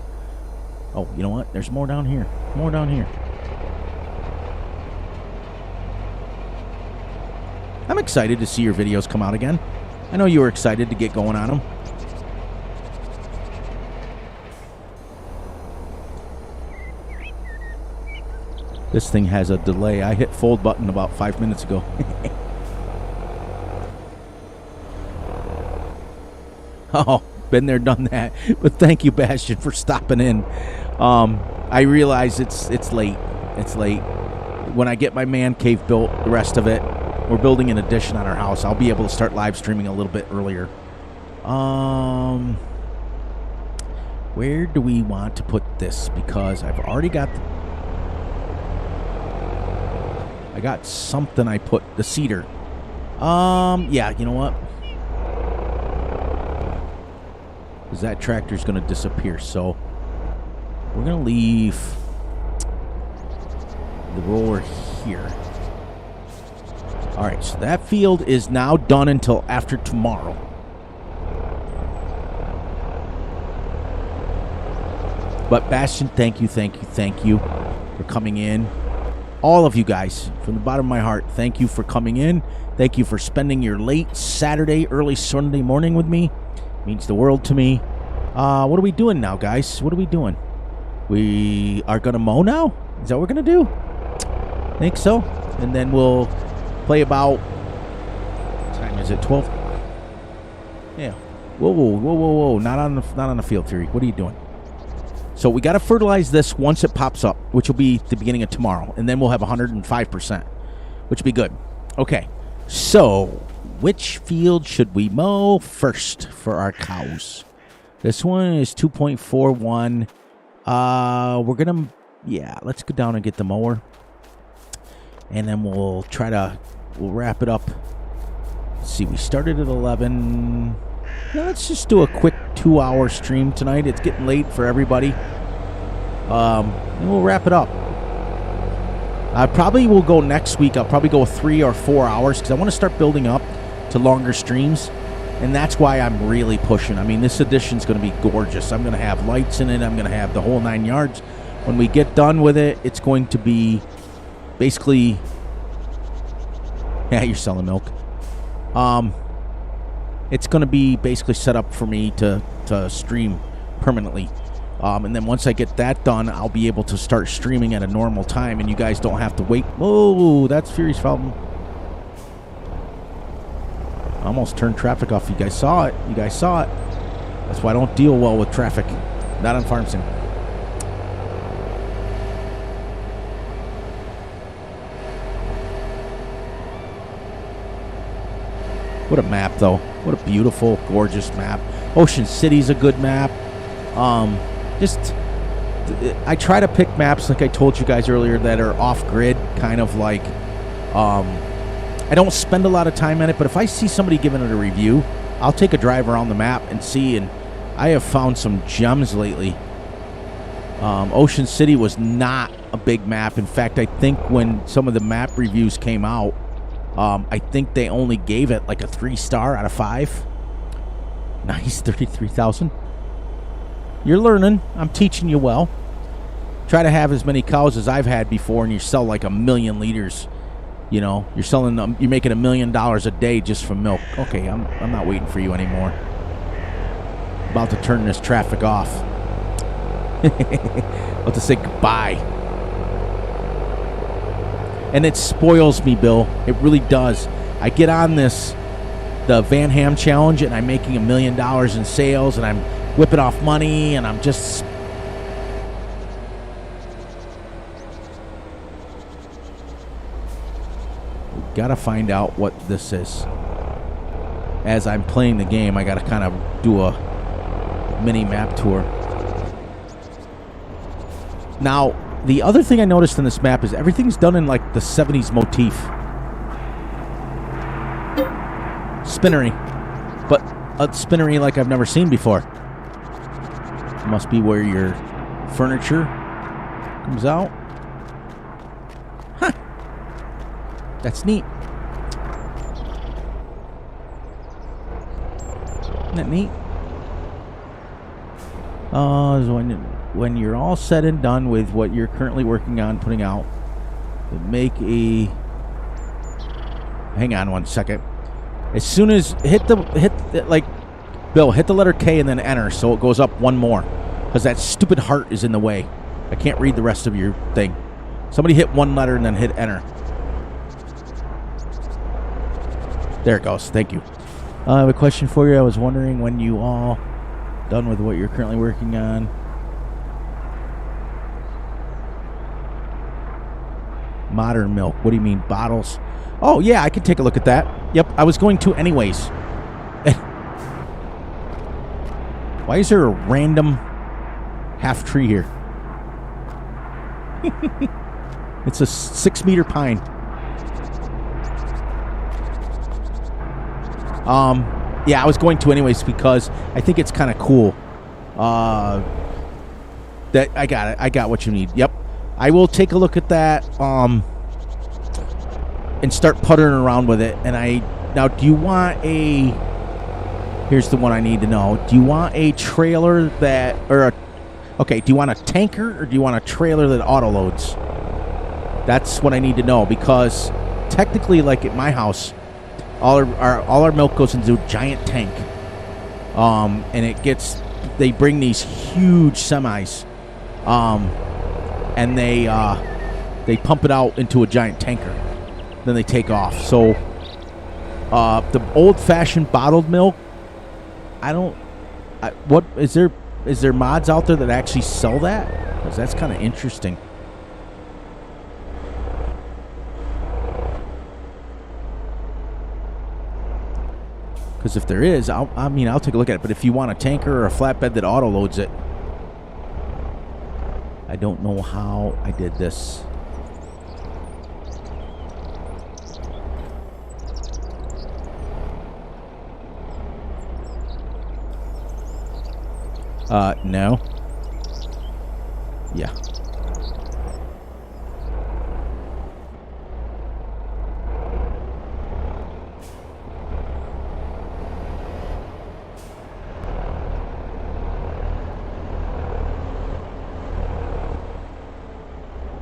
Oh, you know what? There's more down here. More down here. I'm excited to see your videos come out again. I know you were excited to get going on them. This thing has a delay. I hit fold button about 5 minutes ago. Oh, been there, done that. But thank you, Bastion, for stopping in. I realize it's late. It's late. When I get my man cave built, the rest of it, we're building an addition on our house. I'll be able to start live streaming a little bit earlier. Where do we want to put this? Because I've already got... I got something I put, the cedar. Yeah, you know what? Because that tractor's going to disappear, so we're going to leave the roller here. All right, so that field is now done until after tomorrow. But Bastion, thank you for coming in. All of you guys, from the bottom of my heart, thank you for coming in. Thank you for spending your late Saturday, early Sunday morning with me. It means the world to me. What are we doing now, guys? What are we doing? We are going to mow now? Is that what we're going to do? I think so. And then we'll play about... What time is it? 12? Yeah. Whoa. Not on the field, Fury. What are you doing? So we got to fertilize this once it pops up, which will be the beginning of tomorrow. And then we'll have 105%, which will be good. Okay. So which field should we mow first for our cows? This one is 2.41. We're going to... Yeah, let's go down and get the mower. And then we'll wrap it up. Let's see, we started at 11. Now let's just do a quick 2-hour stream tonight. It's getting late for everybody. And we'll wrap it up. I probably will go next week. I'll probably go 3 or 4 hours because I want to start building up to longer streams. And that's why I'm really pushing. I mean, this edition's going to be gorgeous. I'm going to have lights in it. I'm going to have the whole 9 yards. When we get done with it, it's going to be basically... Yeah, you're selling milk. It's going to be basically set up for me to stream permanently. And then once I get that done, I'll be able to start streaming at a normal time, and you guys don't have to wait. Whoa, that's Fury's problem. I almost turned traffic off. You guys saw it. That's why I don't deal well with traffic. Not on Farm Sim. What a map, though. What a beautiful, gorgeous map. Ocean City's a good map. I try to pick maps, like I told you guys earlier, that are off-grid, kind of like... I don't spend a lot of time on it, but if I see somebody giving it a review, I'll take a drive around the map and see, and I have found some gems lately. Ocean City was not a big map. In fact, I think when some of the map reviews came out, I think they only gave it like a 3-star out of 5. Nice, 33,000. You're learning. I'm teaching you well. Try to have as many cows as I've had before, and you sell like 1 million liters. You know, you're making $1 million a day just from milk. Okay, I'm not waiting for you anymore. About to turn this traffic off. About to say goodbye. And it spoils me, Bill. It really does. I get on the Van Ham challenge, and I'm making $1 million in sales, and I'm whipping off money, and I'm just... Got to find out what this is. As I'm playing the game, I got to kind of do a mini map tour. Now, the other thing I noticed in this map is everything's done in like the 70s motif. Spinnery. But a spinnery like I've never seen before. must be where your furniture comes out. Huh. That's neat. Isn't that neat? When you're all said and done with what you're currently working on putting out, make a... Hang on one second. As soon as Bill, hit the letter K and then enter so it goes up one more. Because that stupid heart is in the way. I can't read the rest of your thing. Somebody hit one letter and then hit enter. There it goes. Thank you. I have a question for you. I was wondering when you all done with what you're currently working on. Modern milk. What do you mean, bottles? Oh, yeah, I could take a look at that. Yep, I was going to anyways. Why is there a random half tree here? It's a 6-meter pine. Yeah, I was going to anyways because I think it's kind of cool. That I got it. I got what you need. Yep. I will take a look at that and start puttering around with it. And now, do you want a... Here's the one I need to know. Do you want a trailer that... Okay, do you want a tanker or do you want a trailer that auto-loads? That's what I need to know because technically, like at my house, all our milk goes into a giant tank. And they bring these huge semis. And they pump it out into a giant tanker. Then they take off. So the old-fashioned bottled milk, what is there mods out there that actually sell that? Because that's kind of interesting. Because if there is, I'll take a look at it. But if you want a tanker or a flatbed that auto loads it, I don't know how I did this. No. Yeah.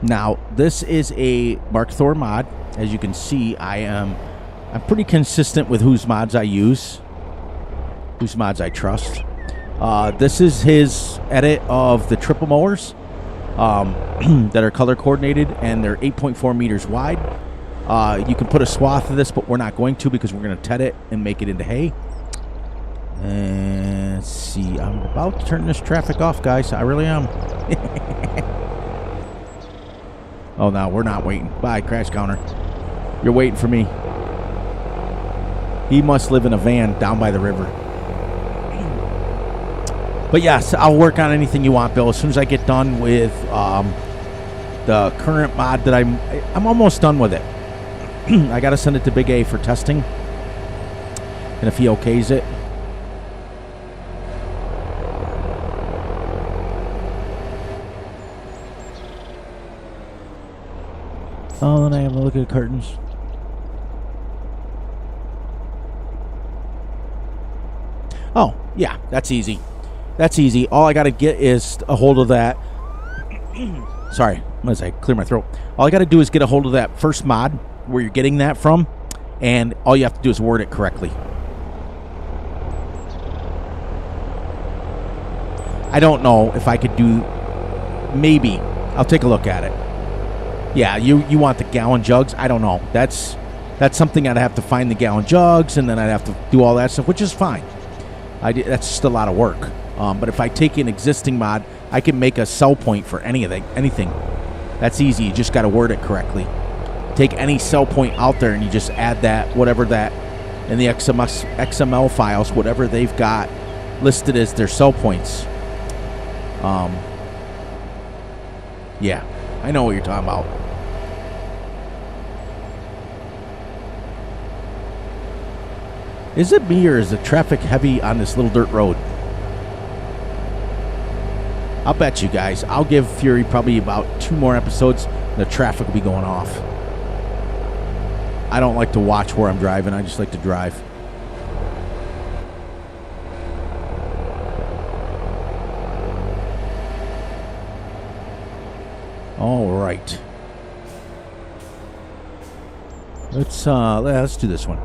Now, this is a Mark Thor mod. As you can see, I'm pretty consistent with whose mods I use, whose mods I trust. This is his edit of the triple mowers that are color coordinated, and they're 8.4 meters wide. You can put a swath of this, but we're not going to because we're going to ted it and make it into hay. And let's see. I'm about to turn this traffic off, guys. I really am. Oh, no, we're not waiting. Bye, crash counter. You're waiting for me. He must live in a van down by the river. But yes, I'll work on anything you want, Bill. As soon as I get done with the current mod that I'm almost done with it. I got to send it to Big A for testing. And if he okays it. Oh, then I have a look at the curtains. Oh, yeah, that's easy. That's easy. All I got to get is a hold of that. Sorry, as I clear my throat. All I got to do is get a hold of that first mod where you're getting that from, and all you have to do is word it correctly. I don't know if I could do... Maybe. I'll take a look at it. Yeah, you want the gallon jugs? I don't know. That's something I'd have to find the gallon jugs, and then I'd have to do all that stuff, which is fine. That's just a lot of work. But if I take an existing mod, I can make a sell point for anything. That's easy. You just got to word it correctly. Take any sell point out there, and you just add that, whatever that, in the XML files, whatever they've got listed as their sell points. Yeah, I know what you're talking about. Is it me or is the traffic heavy on this little dirt road? I'll bet you guys, I'll give Fury probably about 2 more episodes, and the traffic will be going off. I don't like to watch where I'm driving. I just like to drive. All right. Let's do this one.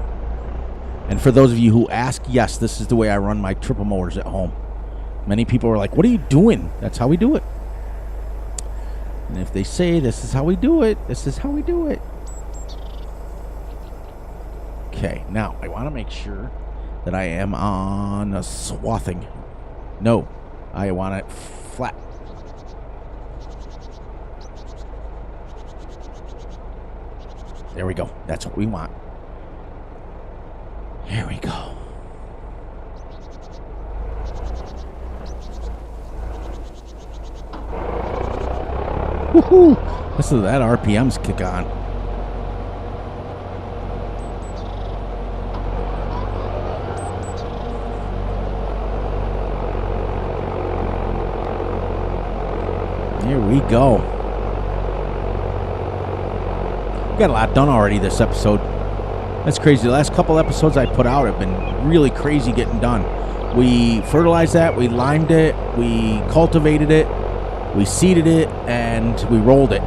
And for those of you who ask, yes, this is the way I run my triple mowers at home. Many people are like, what are you doing? That's how we do it. And if they say this is how we do it, this is how we do it. Okay, now I want to make sure that I am on a swathing. No, I want it flat. There we go. That's what we want. Here we go. Woohoo! Listen to that RPMs kick on. Here we go. Got a lot done already this episode. That's crazy. The last couple episodes I put out have been really crazy getting done. We fertilized that, we limed it, we cultivated it, we seeded it, and we rolled it.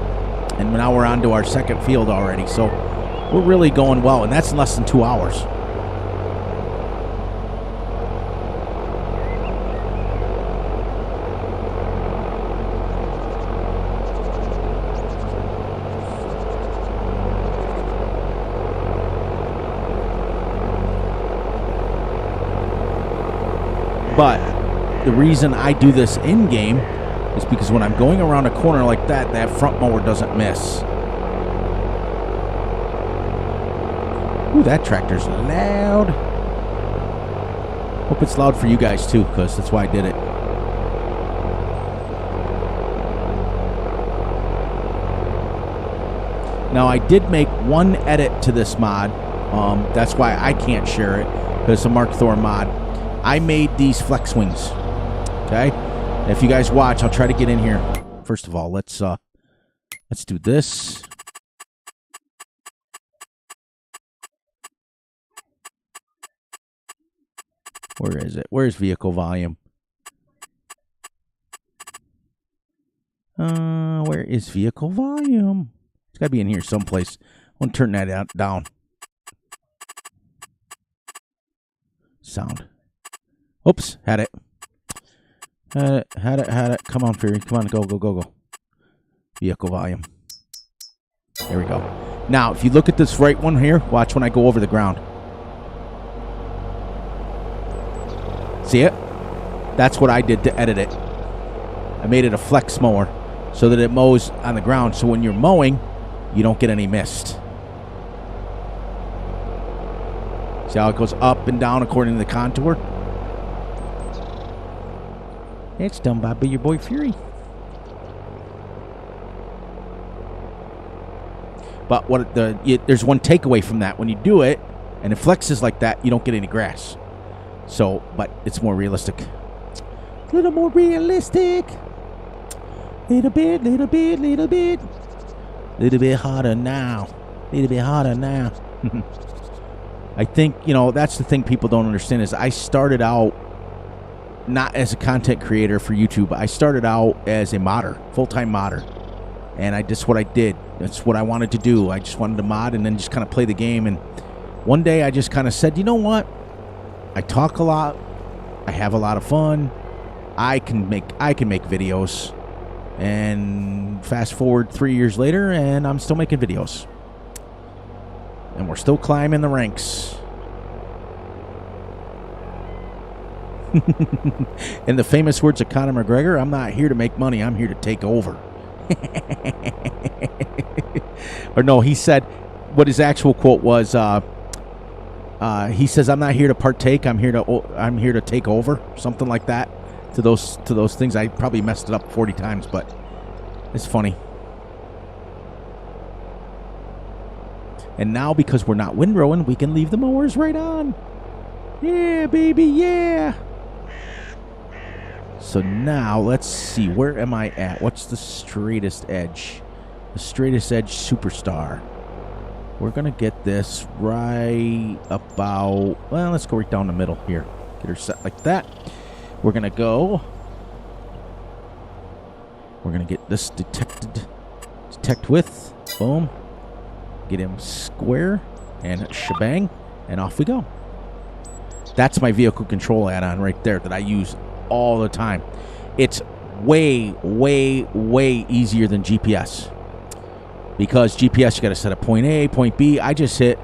And now we're on to our second field already. So we're really going well, and that's in less than 2 hours. But the reason I do this in-game is because when I'm going around a corner like that, that front mower doesn't miss. Ooh, that tractor's loud. Hope it's loud for you guys too, because that's why I did it. Now, I did make one edit to this mod. That's why I can't share it, because it's a Mark Thor mod. I made these flex wings. Okay? And if you guys watch, I'll try to get in here. First of all, let's do this. Where is it? Where's vehicle volume? Where is vehicle volume? It's got to be in here someplace. I want to turn that down. Sound. Oops, had it. Had it. Come on, Fury. Come on, go. Vehicle volume. There we go. Now, if you look at this right one here, watch when I go over the ground. See it? That's what I did to edit it. I made it a flex mower so that it mows on the ground. So when you're mowing, you don't get any mist. See how it goes up and down according to the contour? It's done by your boy Fury. But there's one takeaway from that. When you do it and it flexes like that, you don't get any grass. So, but it's more realistic. A little more realistic. Little bit. Little bit harder now. I think, that's the thing people don't understand is I started out not as a content creator for YouTube. I started out as a modder, full-time modder. And just what I did. That's what I wanted to do. I just wanted to mod and then just kind of play the game. And one day I just kind of said, you know what? I talk a lot. I have a lot of fun. I can make videos. And fast forward 3 years later, and I'm still making videos. And we're still climbing the ranks. In the famous words of Conor McGregor, I'm not here to make money. I'm here to take over. Or no, he said, what his actual quote was, he says, I'm not here to partake. I'm here to take over. Something like that. To those things. I probably messed it up 40 times, but it's funny. And now, because we're not windrowing, we can leave the mowers right on. Yeah, baby, yeah. So now, let's see. Where am I at? What's the straightest edge? The straightest edge superstar. We're going to get this right about... Well, let's go right down the middle here. Get her set like that. We're going to go... We're going to get this detected. Detect width. Boom. Get him square. And shebang. And off we go. That's my vehicle control add-on right there that I use all the time. It's way, way, way easier than GPS. Because GPS, you got to set up point A, point B. I just hit,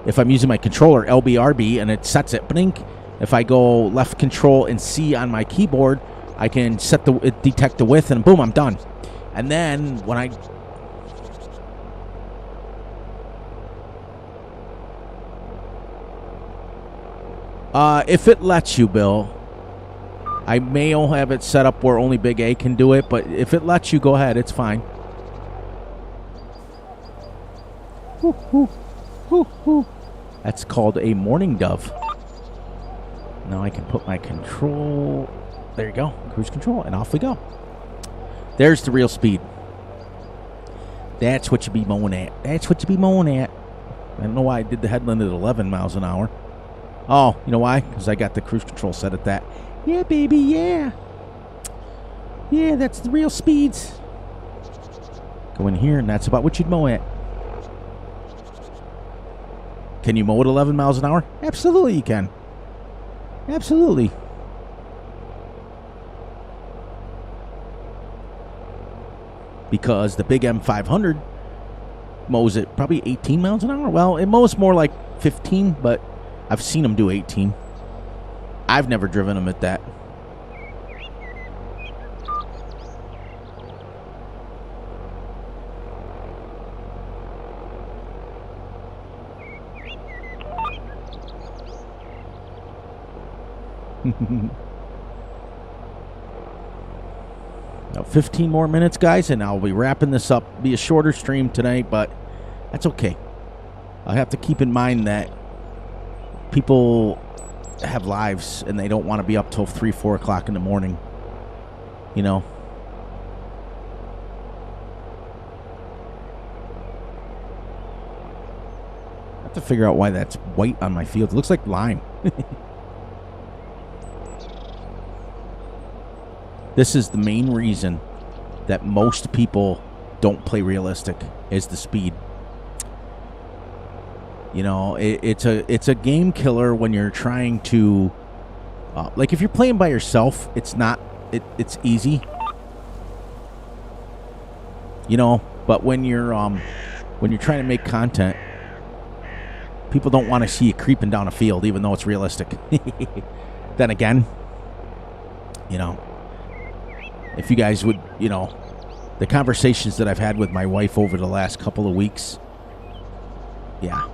if I'm using my controller, LB, and it sets it. Blink. If I go left control and C on my keyboard, I can set detect the width, and boom, I'm done. And then when I... if it lets you, Bill, I may have it set up where only Big A can do it, but if it lets you, go ahead. It's fine. Hoo, hoo, hoo, hoo. That's called a morning dove. Now I can put my control... There you go. Cruise control, and off we go. There's the real speed. That's what you be mowing at. That's what you be mowing at. I don't know why I did the headland at 11 miles an hour. Oh, you know why? Because I got the cruise control set at that. Yeah, baby, yeah. Yeah, that's the real speeds. Go in here, and that's about what you'd mow at. Can you mow at 11 miles an hour? Absolutely you can. Absolutely. Because the big M500 mows at probably 18 miles an hour. Well, it mows more like 15, but I've seen them do 18. I've never driven them at that. Now 15 more minutes, guys, and I'll be wrapping this up. It'll be a shorter stream tonight, but that's okay. I have to keep in mind that people have lives and they don't want to be up till 3, 4 o'clock in the morning. You know? I have to figure out why that's white on my field. It looks like lime. This is the main reason that most people don't play realistic, is the speed. You know, it's a game killer when you're trying to, like if you're playing by yourself, it's easy. You know, but when you're trying to make content, people don't want to see you creeping down a field, even though it's realistic. Then again, you know, if you guys would, you know, the conversations that I've had with my wife over the last couple of weeks, yeah.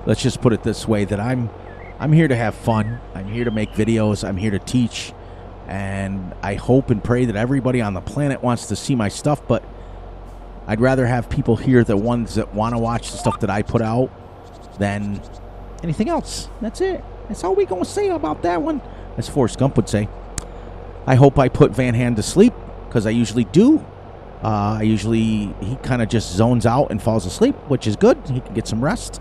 Let's just put it this way, that I'm here to have fun. I'm here to make videos. I'm here to teach. And I hope and pray that everybody on the planet wants to see my stuff, but I'd rather have people here, the ones that want to watch the stuff that I put out, than anything else. That's it. That's all we going to say about that one, as Forrest Gump would say. I hope I put Van Hand to sleep, because I usually do. He kind of just zones out and falls asleep, which is good. He can get some rest.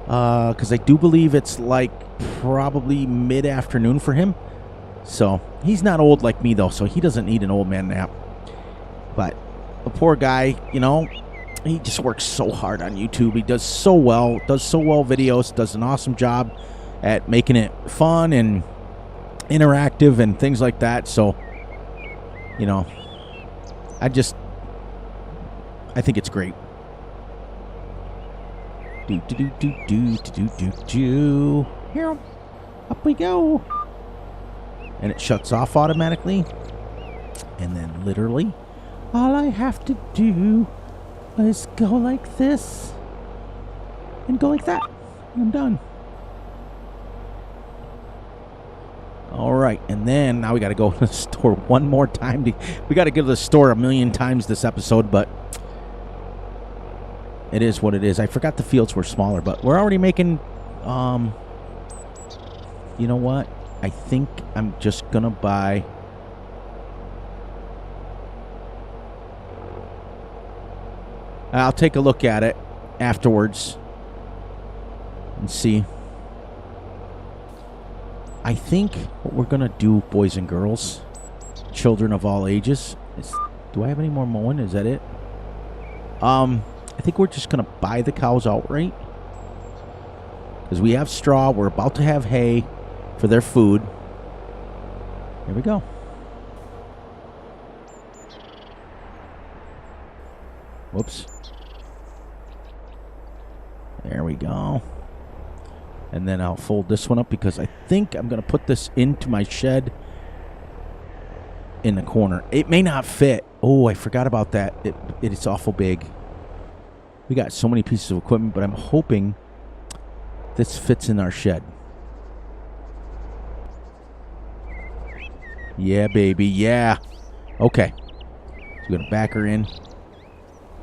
Because I do believe it's like probably mid-afternoon for him. So he's not old like me, though, so he doesn't need an old man nap. But the poor guy, you know, he just works so hard on YouTube. He does so well videos, does an awesome job at making it fun and interactive and things like that. So, you know, I think it's great. Do. Here, up we go. And it shuts off automatically. And then literally, all I have to do is go like this and go like that. I'm done. All right, and then now we got to go to the store one more time. We got to go to the store a million times this episode, but it is what it is. I forgot the fields were smaller, but we're already making, you know what? I think I'm just going to buy... I'll take a look at it afterwards and see. I think what we're going to do, boys and girls, children of all ages, is... Do I have any more mowing? Is that it? I think we're just going to buy the cows outright. Because we have straw. We're about to have hay for their food. Here we go. Whoops. There we go. And then I'll fold this one up because I think I'm going to put this into my shed in the corner. It may not fit. Oh, I forgot about that. It's awful big. We got so many pieces of equipment, but I'm hoping this fits in our shed. Yeah, baby. Yeah. Okay. So we're going to back her in.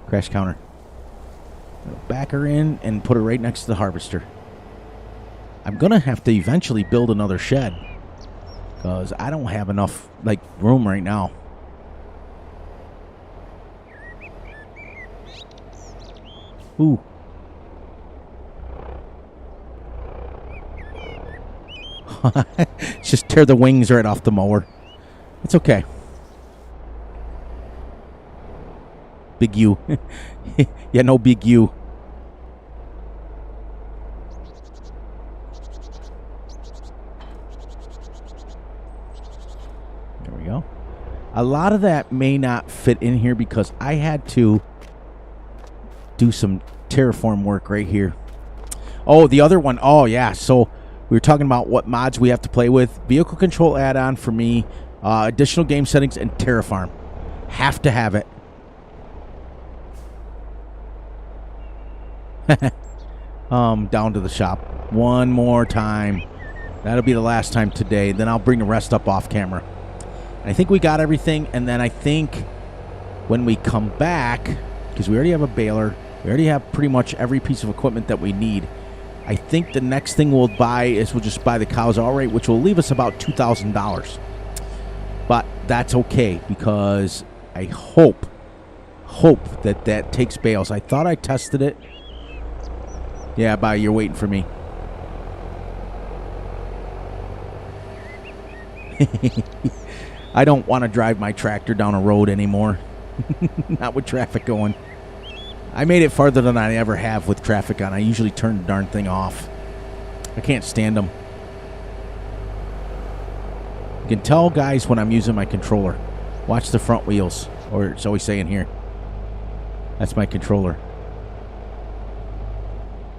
Crash counter. Back her in and put her right next to the harvester. I'm going to have to eventually build another shed because I don't have enough room right now. Ooh. Just tear the wings right off the mower. It's okay. Big U. Yeah, no big U. There we go. A lot of that may not fit in here because I had to do some terraform work right here. Oh, the other one. Oh, yeah. So we were talking about what mods we have to play with. Vehicle control add-on for me. Additional game settings and terraform. Have to have it. Down to the shop one more time. That'll be the last time today. Then I'll bring the rest up off camera. I think we got everything. And then I think when we come back, because we already have a baler, we already have pretty much every piece of equipment that we need. I think the next thing we'll buy is we'll just buy the cows outright, which will leave us about $2,000. But that's okay because I hope that takes bales. I thought I tested it. Yeah, bye. You're waiting for me. I don't want to drive my tractor down a road anymore. Not with traffic going. I made it farther than I ever have with traffic on. I usually turn the darn thing off. I can't stand them. You can tell, guys, when I'm using my controller. Watch the front wheels. Or it's always saying here. That's my controller.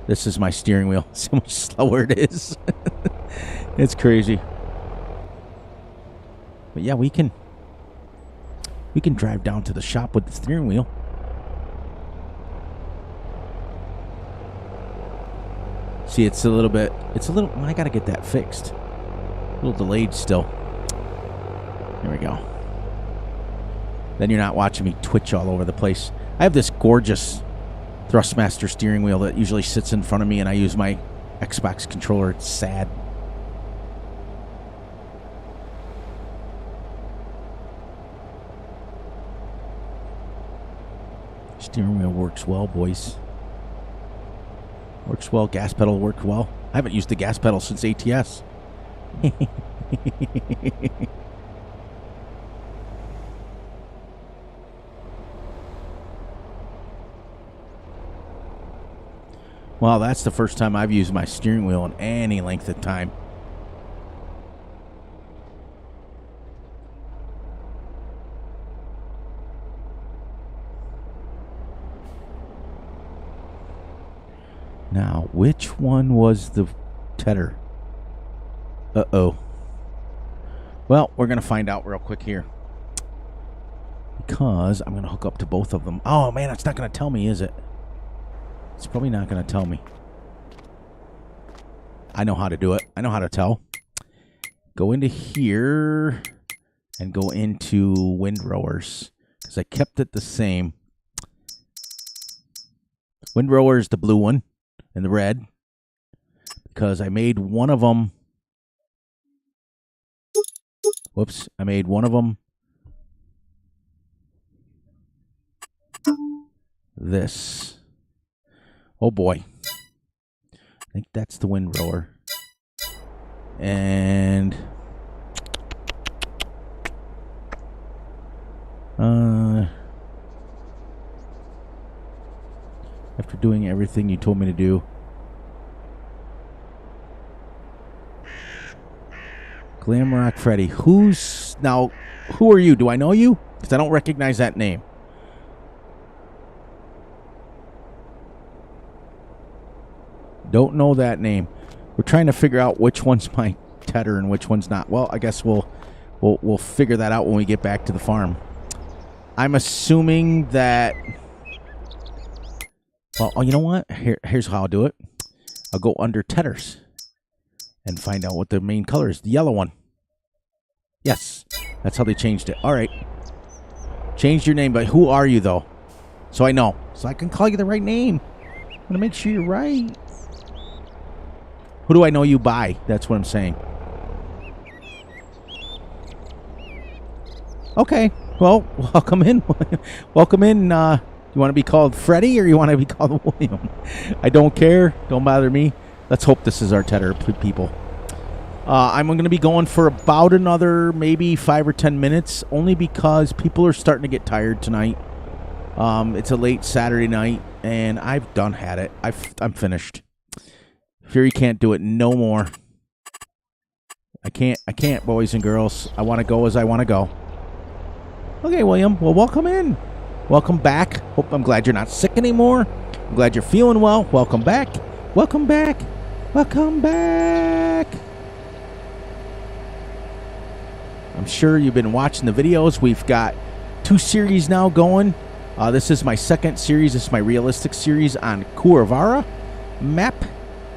This is my steering wheel. So much slower it is. It's crazy. But yeah, we can drive down to the shop with the steering wheel. See, it's a little, I got to get that fixed. A little delayed still. There we go. Then you're not watching me twitch all over the place. I have this gorgeous Thrustmaster steering wheel that usually sits in front of me, and I use my Xbox controller. It's sad. Steering wheel works well, boys. Works well. Gas pedal worked well. I haven't used the gas pedal since ATS. Well, that's the first time I've used my steering wheel in any length of time. Now, which one was the tedder? Uh-oh. Well, we're going to find out real quick here. Because I'm going to hook up to both of them. Oh, man, it's not going to tell me, is it? It's probably not going to tell me. I know how to do it. I know how to tell. Go into here and go into windrowers. Because I kept it the same. Windrower is the blue one and the red. Because I made one of them Whoops, I made one of them this. Oh boy. I think that's the windrower. And after doing everything you told me to do, Glamrock Freddy. Who are you? Do I know you? Because I don't recognize that name. Don't know that name. We're trying to figure out which one's my tedder and which one's not. Well, I guess we'll figure that out when we get back to the farm. I'm assuming that. Well, you know what? Here's how I'll do it. I'll go under tedders and find out what the main color is. The yellow one. Yes, that's how they changed it. All right. Changed your name, but who are you though? So I know, so I can call you the right name. I want to make sure you're right. Who do I know you by? That's what I'm saying. Okay. Well, welcome in. Welcome in. You want to be called Freddy or you want to be called William? I don't care. Don't bother me. Let's hope this is our tedder, people. I'm going to be going for about another maybe 5 or 10 minutes, only because people are starting to get tired tonight. It's a late Saturday night, and I've done had it. I'm finished. Fury can't do it no more. I can't, boys and girls. I want to go as I want to go. Okay, William. Well, welcome in. Welcome back. I'm glad you're not sick anymore. I'm glad you're feeling well. Welcome back. Welcome back. Welcome back. I'm sure you've been watching the videos. We've got 2 series now going. This is my second series. This is my realistic series on Kuravarra map.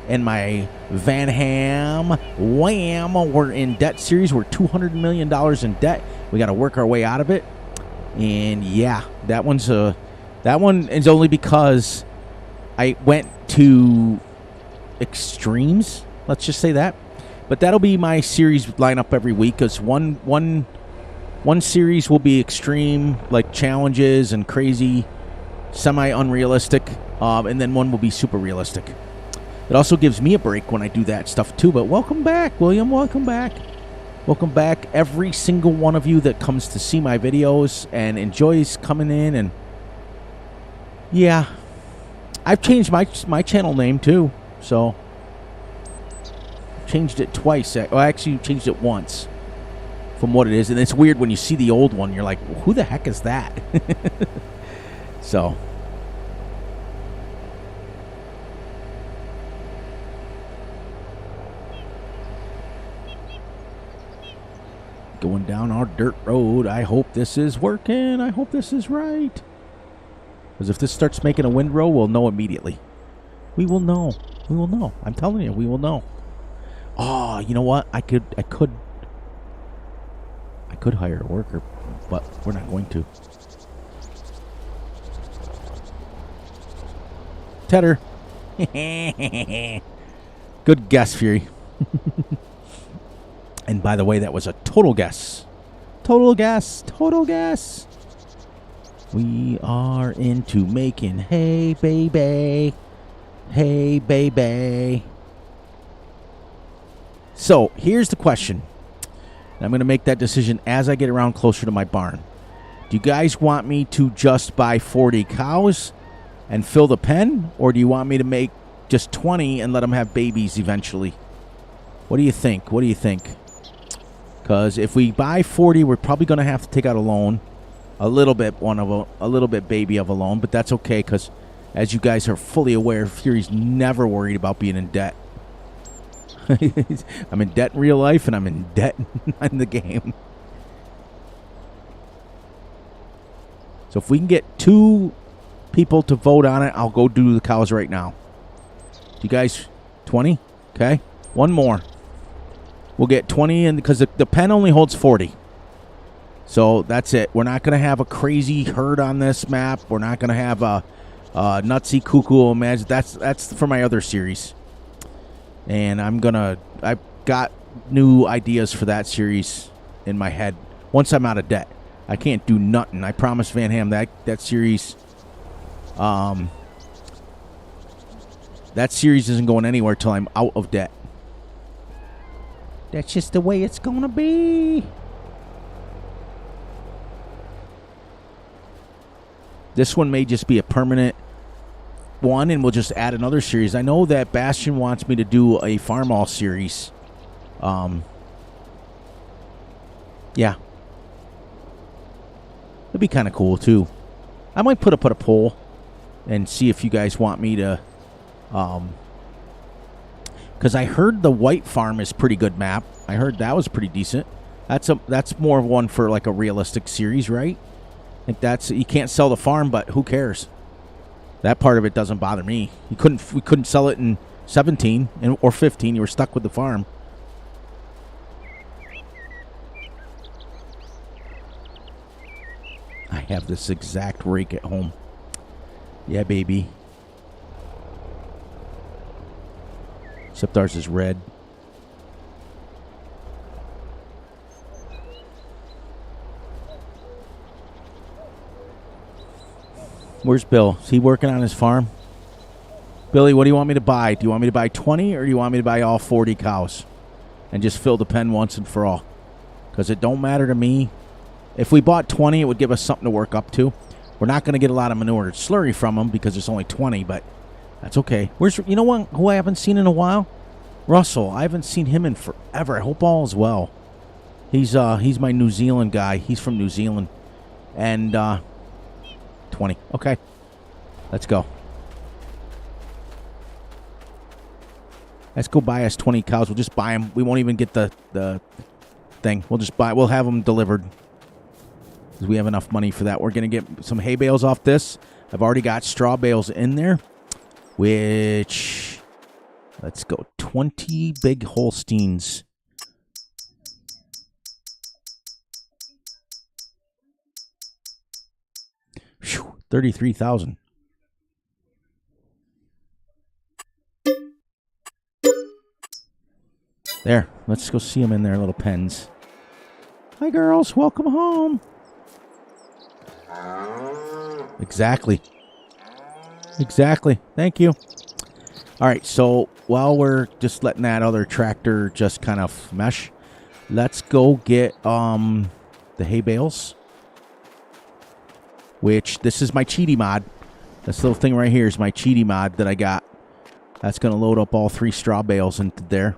And my Van Ham Wham! We're in debt series. We're $200 million in debt. We got to work our way out of it. And yeah, that one is only because I went to extremes. Let's just say that. But that'll be my series lineup every week. Because one series will be extreme, like challenges and crazy, semi-unrealistic. And then one will be super realistic. It also gives me a break when I do that stuff too. But welcome back, William. Welcome back. Welcome back, every single one of you that comes to see my videos and enjoys coming in. And yeah, I've changed my channel name too. So changed it twice. Well, actually changed it once from what it is. And it's weird when you see the old one. You're like, who the heck is that? So. Going down our dirt road. I hope this is working. I hope this is right. Because if this starts making a windrow, we'll know immediately. We will know. We will know. I'm telling you, we will know. Oh, you know what? I could hire a worker, but we're not going to. Tedder. Good guess, Fury. And by the way, that was a total guess. Total guess. Total guess. We are into making hay, baby. Hey, baby. So, here's the question. I'm going to make that decision as I get around closer to my barn. Do you guys want me to just buy 40 cows and fill the pen? Or do you want me to make just 20 and let them have babies eventually? What do you think? What do you think? Because if we buy 40, we're probably going to have to take out a loan. A little bit baby of a loan, but that's okay because, as you guys are fully aware, Fury's never worried about being in debt. I'm in debt in real life, and I'm in debt in the game. So if we can get 2 people to vote on it, I'll go do the cows right now. Do you guys 20? Okay, one more. We'll get 20, and because the pen only holds 40. So that's it. We're not going to have a crazy herd on this map. We're not going to have a nutsy cuckoo. Imagine that's for my other series. And I've got new ideas for that series in my head once I'm out of debt. I can't do nothing. I promised Van Ham that series. That series isn't going anywhere till I'm out of debt. That's just the way it's gonna be. This one may just be a permanent one, and we'll just add another series. I know that Bastion wants me to do a Farm All series. Yeah. It'd be kind of cool, too. I might put a poll and see if you guys want me to... Because I heard the White Farm is pretty good map. I heard that was pretty decent. That's more of one for like a realistic series, right? I think that's... You can't sell the farm, but who cares? That part of it doesn't bother me. We couldn't sell it in 17 or 15. You were stuck with the farm. I have this exact rake at home. Yeah, baby. Except ours is red. Where's Bill? Is he working on his farm? Billy, what do you want me to buy? Do you want me to buy 20 or do you want me to buy all 40 cows? And just fill the pen once and for all? Because it don't matter to me. If we bought 20, it would give us something to work up to. We're not going to get a lot of manure slurry from them because there's only 20, but that's okay. You know what? Who I haven't seen in a while? Russell. I haven't seen him in forever. I hope all is well. He's my New Zealand guy. He's from New Zealand. And 20. Okay. Let's go. Let's go buy us 20 cows. We'll just buy them. We won't even get the thing. We'll have them delivered. Because we have enough money for that. We're going to get some hay bales off this. I've already got straw bales in there. Which, let's go. 20 big Holsteins. Whew, 33,000. There. Let's go see them in their little pens. Hi, girls. Welcome home. Exactly. Thank you. All right, so while we're just letting that other tractor just kind of mesh, let's go get the hay bales, which this is my cheaty mod. This little thing right here is my cheaty mod that I got. That's going to load up all 3 straw bales into there.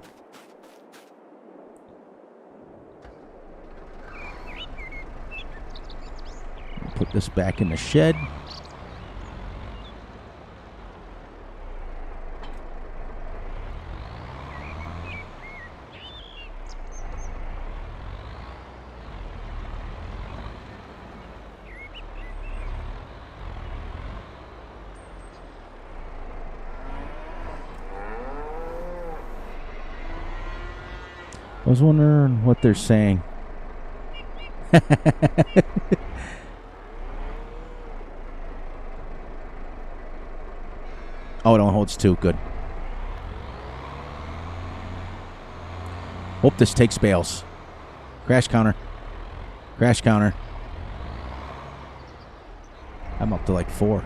Put this back in the shed. I was wondering what they're saying. Oh, it only holds 2. Good. Hope this takes bales. Crash counter. Crash counter. I'm up to like 4.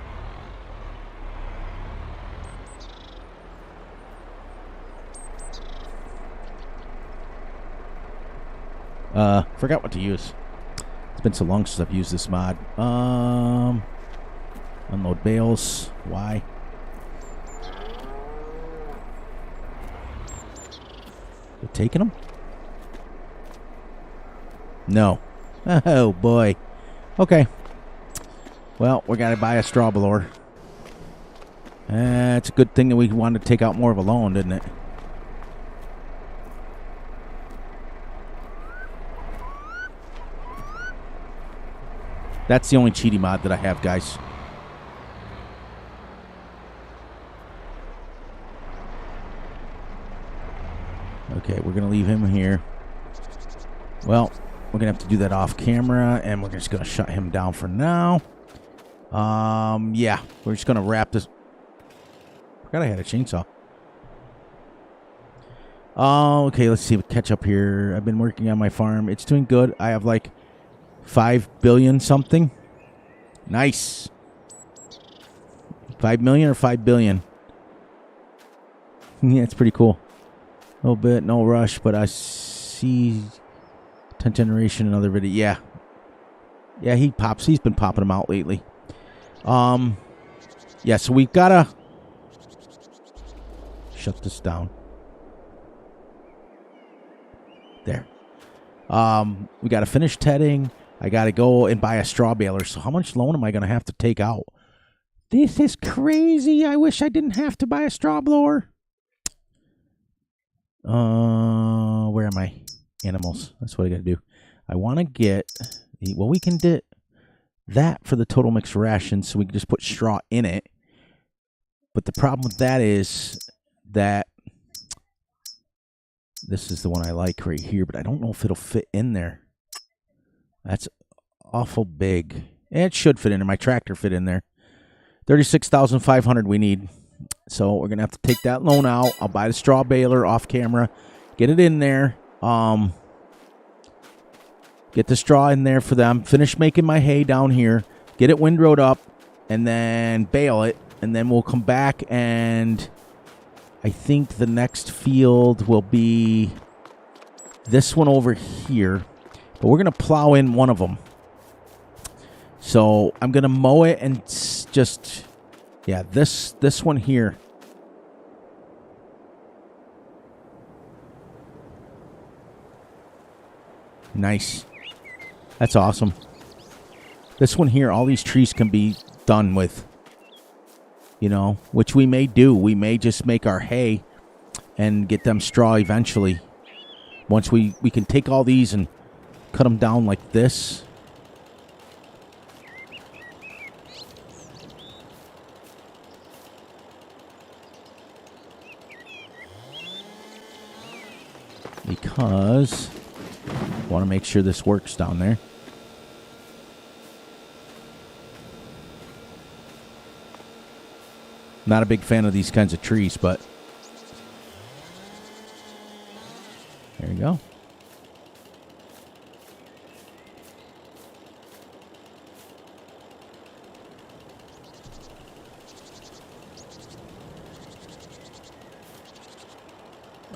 Forgot what to use. It's been so long since I've used this mod. Unload bales. Why? They're taking them? No. Oh, boy. Okay. Well, we got to buy a straw blower. It's a good thing that we wanted to take out more of a loan, didn't it? That's the only cheaty mod that I have, guys. Okay, we're going to leave him here. Well, we're going to have to do that off camera, and we're just going to shut him down for now. Yeah, we're just going to wrap this. Forgot I had a chainsaw. Oh, okay, let's see. Catch up here. I've been working on my farm. It's doing good. I have like 5 billion something. Nice. 5 million or 5 billion? Yeah, it's pretty cool. A little bit, no rush, but I see 10 generation, another video. Yeah. Yeah, he pops. He's been popping them out lately. Yeah, so we've got to shut this down. There. We got to finish tedding. I got to go and buy a straw baler. So how much loan am I going to have to take out? This is crazy. I wish I didn't have to buy a straw blower. Where am I? Animals. That's what I got to do. I want to get... Well, we can do that for the total mixed ration, so we can just put straw in it. But the problem with that is that this is the one I like right here, but I don't know if it'll fit in there. That's awful big. It should fit in there. My tractor fit in there. 36,500 we need. So we're going to have to take that loan out. I'll buy the straw baler off camera. Get it in there. Get the straw in there for them. Finish making my hay down here. Get it windrowed up. And then bale it. And then we'll come back and I think the next field will be this one over here. But we're going to plow in one of them. So I'm going to mow it and just... Yeah, this one here. Nice. That's awesome. This one here, all these trees can be done with. You know, which we may do. We may just make our hay and get them straw eventually. Once we can take all these and cut them down like this. Because I want to make sure this works down there. Not a big fan of these kinds of trees, but there you go.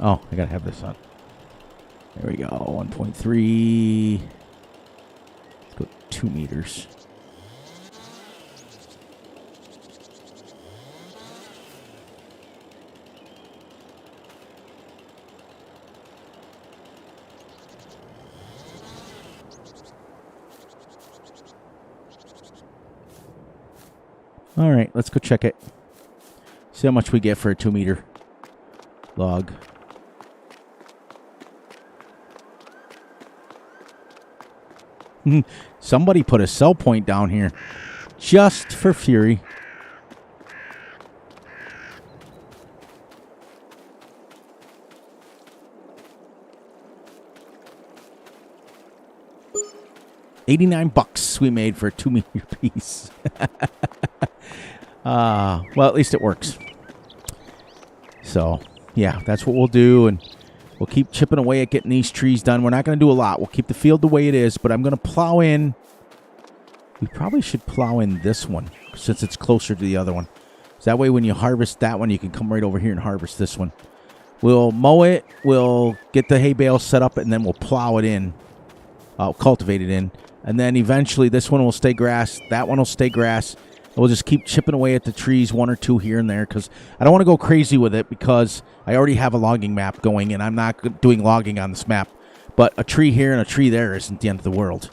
Oh, I gotta have this on. There we go, 1.3. Let's go 2 meters. All right, let's go check it. See how much we get for a 2 meter log. Somebody put a sell point down here just for fury. $89 we made for a 2 meter piece. Well, at least it works. So, yeah, that's what we'll do, and we'll keep chipping away at getting these trees done. We're not going to do a lot. We'll keep the field the way it is, but I'm going to plow in. We probably should plow in this one since it's closer to the other one. So that way when you harvest that one, you can come right over here and harvest this one. We'll mow it. We'll get the hay bale set up, and then we'll plow it in, cultivate it in. And then eventually this one will stay grass. That one will stay grass. We'll just keep chipping away at the trees, 1 or 2 here and there, because I don't want to go crazy with it because I already have a logging map going, and I'm not doing logging on this map. But a tree here and a tree there isn't the end of the world.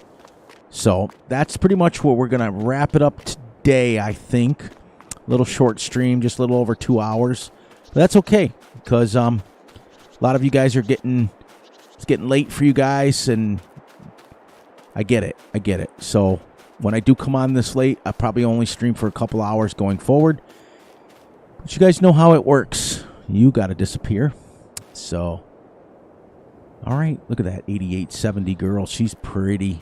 So that's pretty much what we're going to wrap it up today, I think. A little short stream, just a little over 2 hours. But that's okay, because a lot of you guys are getting late for you guys, and I get it. I get it. So when I do come on this late, I probably only stream for a couple hours going forward. But you guys know how it works. You got to disappear. So, all right. Look at that 8870 girl. She's pretty.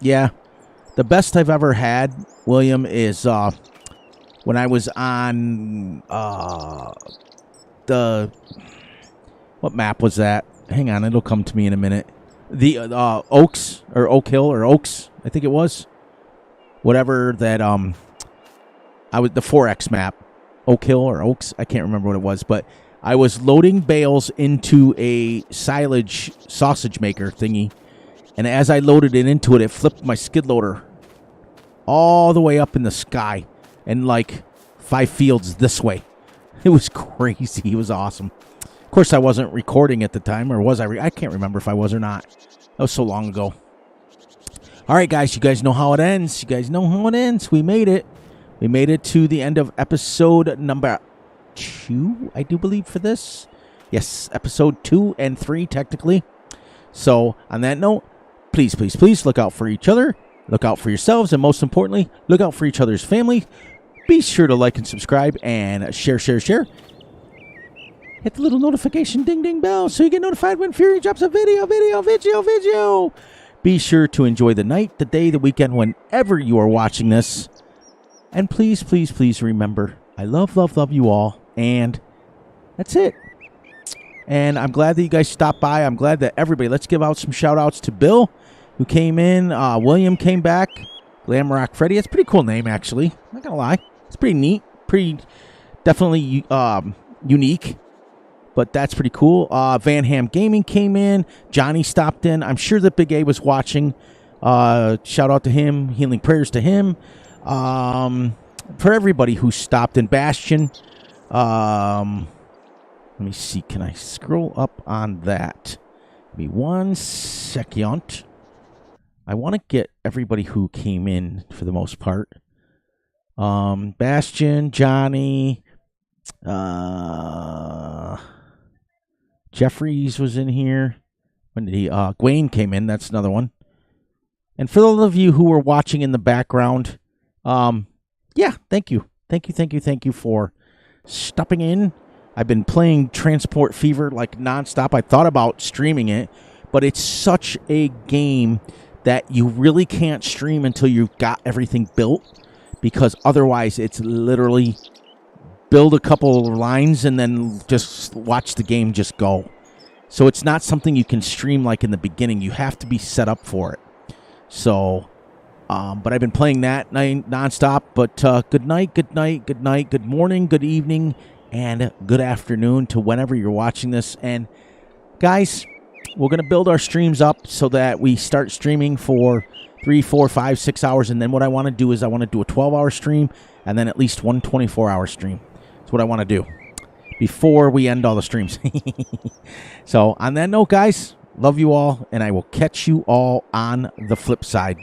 Yeah. The best I've ever had, William, is when I was on what map was that? Hang on, it'll come to me in a minute. The Oaks or Oak Hill or Oaks, I think it was. Whatever that the 4X map, Oak Hill or Oaks, I can't remember what it was, but I was loading bales into a silage sausage maker thingy, and as I loaded it into it, it flipped my skid loader all the way up in the sky and like 5 fields this way. It was crazy. It was awesome. Of course, I wasn't recording at the time, or was I? I can't remember if I was or not. That was so long ago. All right, guys, you guys know how it ends. You guys know how it ends. We made it. We made it to the end of episode number 2, I do believe, for this. Yes, episode 2 and 3, technically. So, on that note, please, please, please look out for each other. Look out for yourselves, and most importantly, look out for each other's family. Be sure to like and subscribe and share. Hit the little notification ding bell so you get notified when Fury drops a video. Be sure to enjoy the night, the day, the weekend, whenever you are watching this. And please, please, please remember, I love you all. And that's it. And I'm glad that you guys stopped by. I'm glad that everybody, let's give out some shout outs to Bill, who came in. William came back. Glamrock Freddy. That's a pretty cool name, actually. Not going to lie. It's pretty neat. Pretty, definitely unique. But that's pretty cool. Van Ham Gaming came in. Johnny stopped in. I'm sure that Big A was watching. Shout out to him. Healing prayers to him. For everybody who stopped in. Bastion. Let me see. Can I scroll up on that? Give me 1 second. I want to get everybody who came in for the most part. Bastion, Johnny, Jeffries was in here. When did he? Gwaine came in. That's another one. And for those of you who were watching in the background, yeah, thank you for stopping in. I've been playing Transport Fever like nonstop. I thought about streaming it, but it's such a game that you really can't stream until you've got everything built, because otherwise it's literally build a couple of lines and then just watch the game just go. So it's not something you can stream like in the beginning. You have to be set up for it. So, but I've been playing that nonstop. But good night, good morning, good evening, and good afternoon to whenever you're watching this. And guys, we're going to build our streams up so that we start streaming for 3, 4, 5, 6 hours. And then what I want to do is I want to do a 12-hour stream and then at least one 24-hour stream. That's what I want to do before we end all the streams. So on that note, guys, love you all, and I will catch you all on the flip side.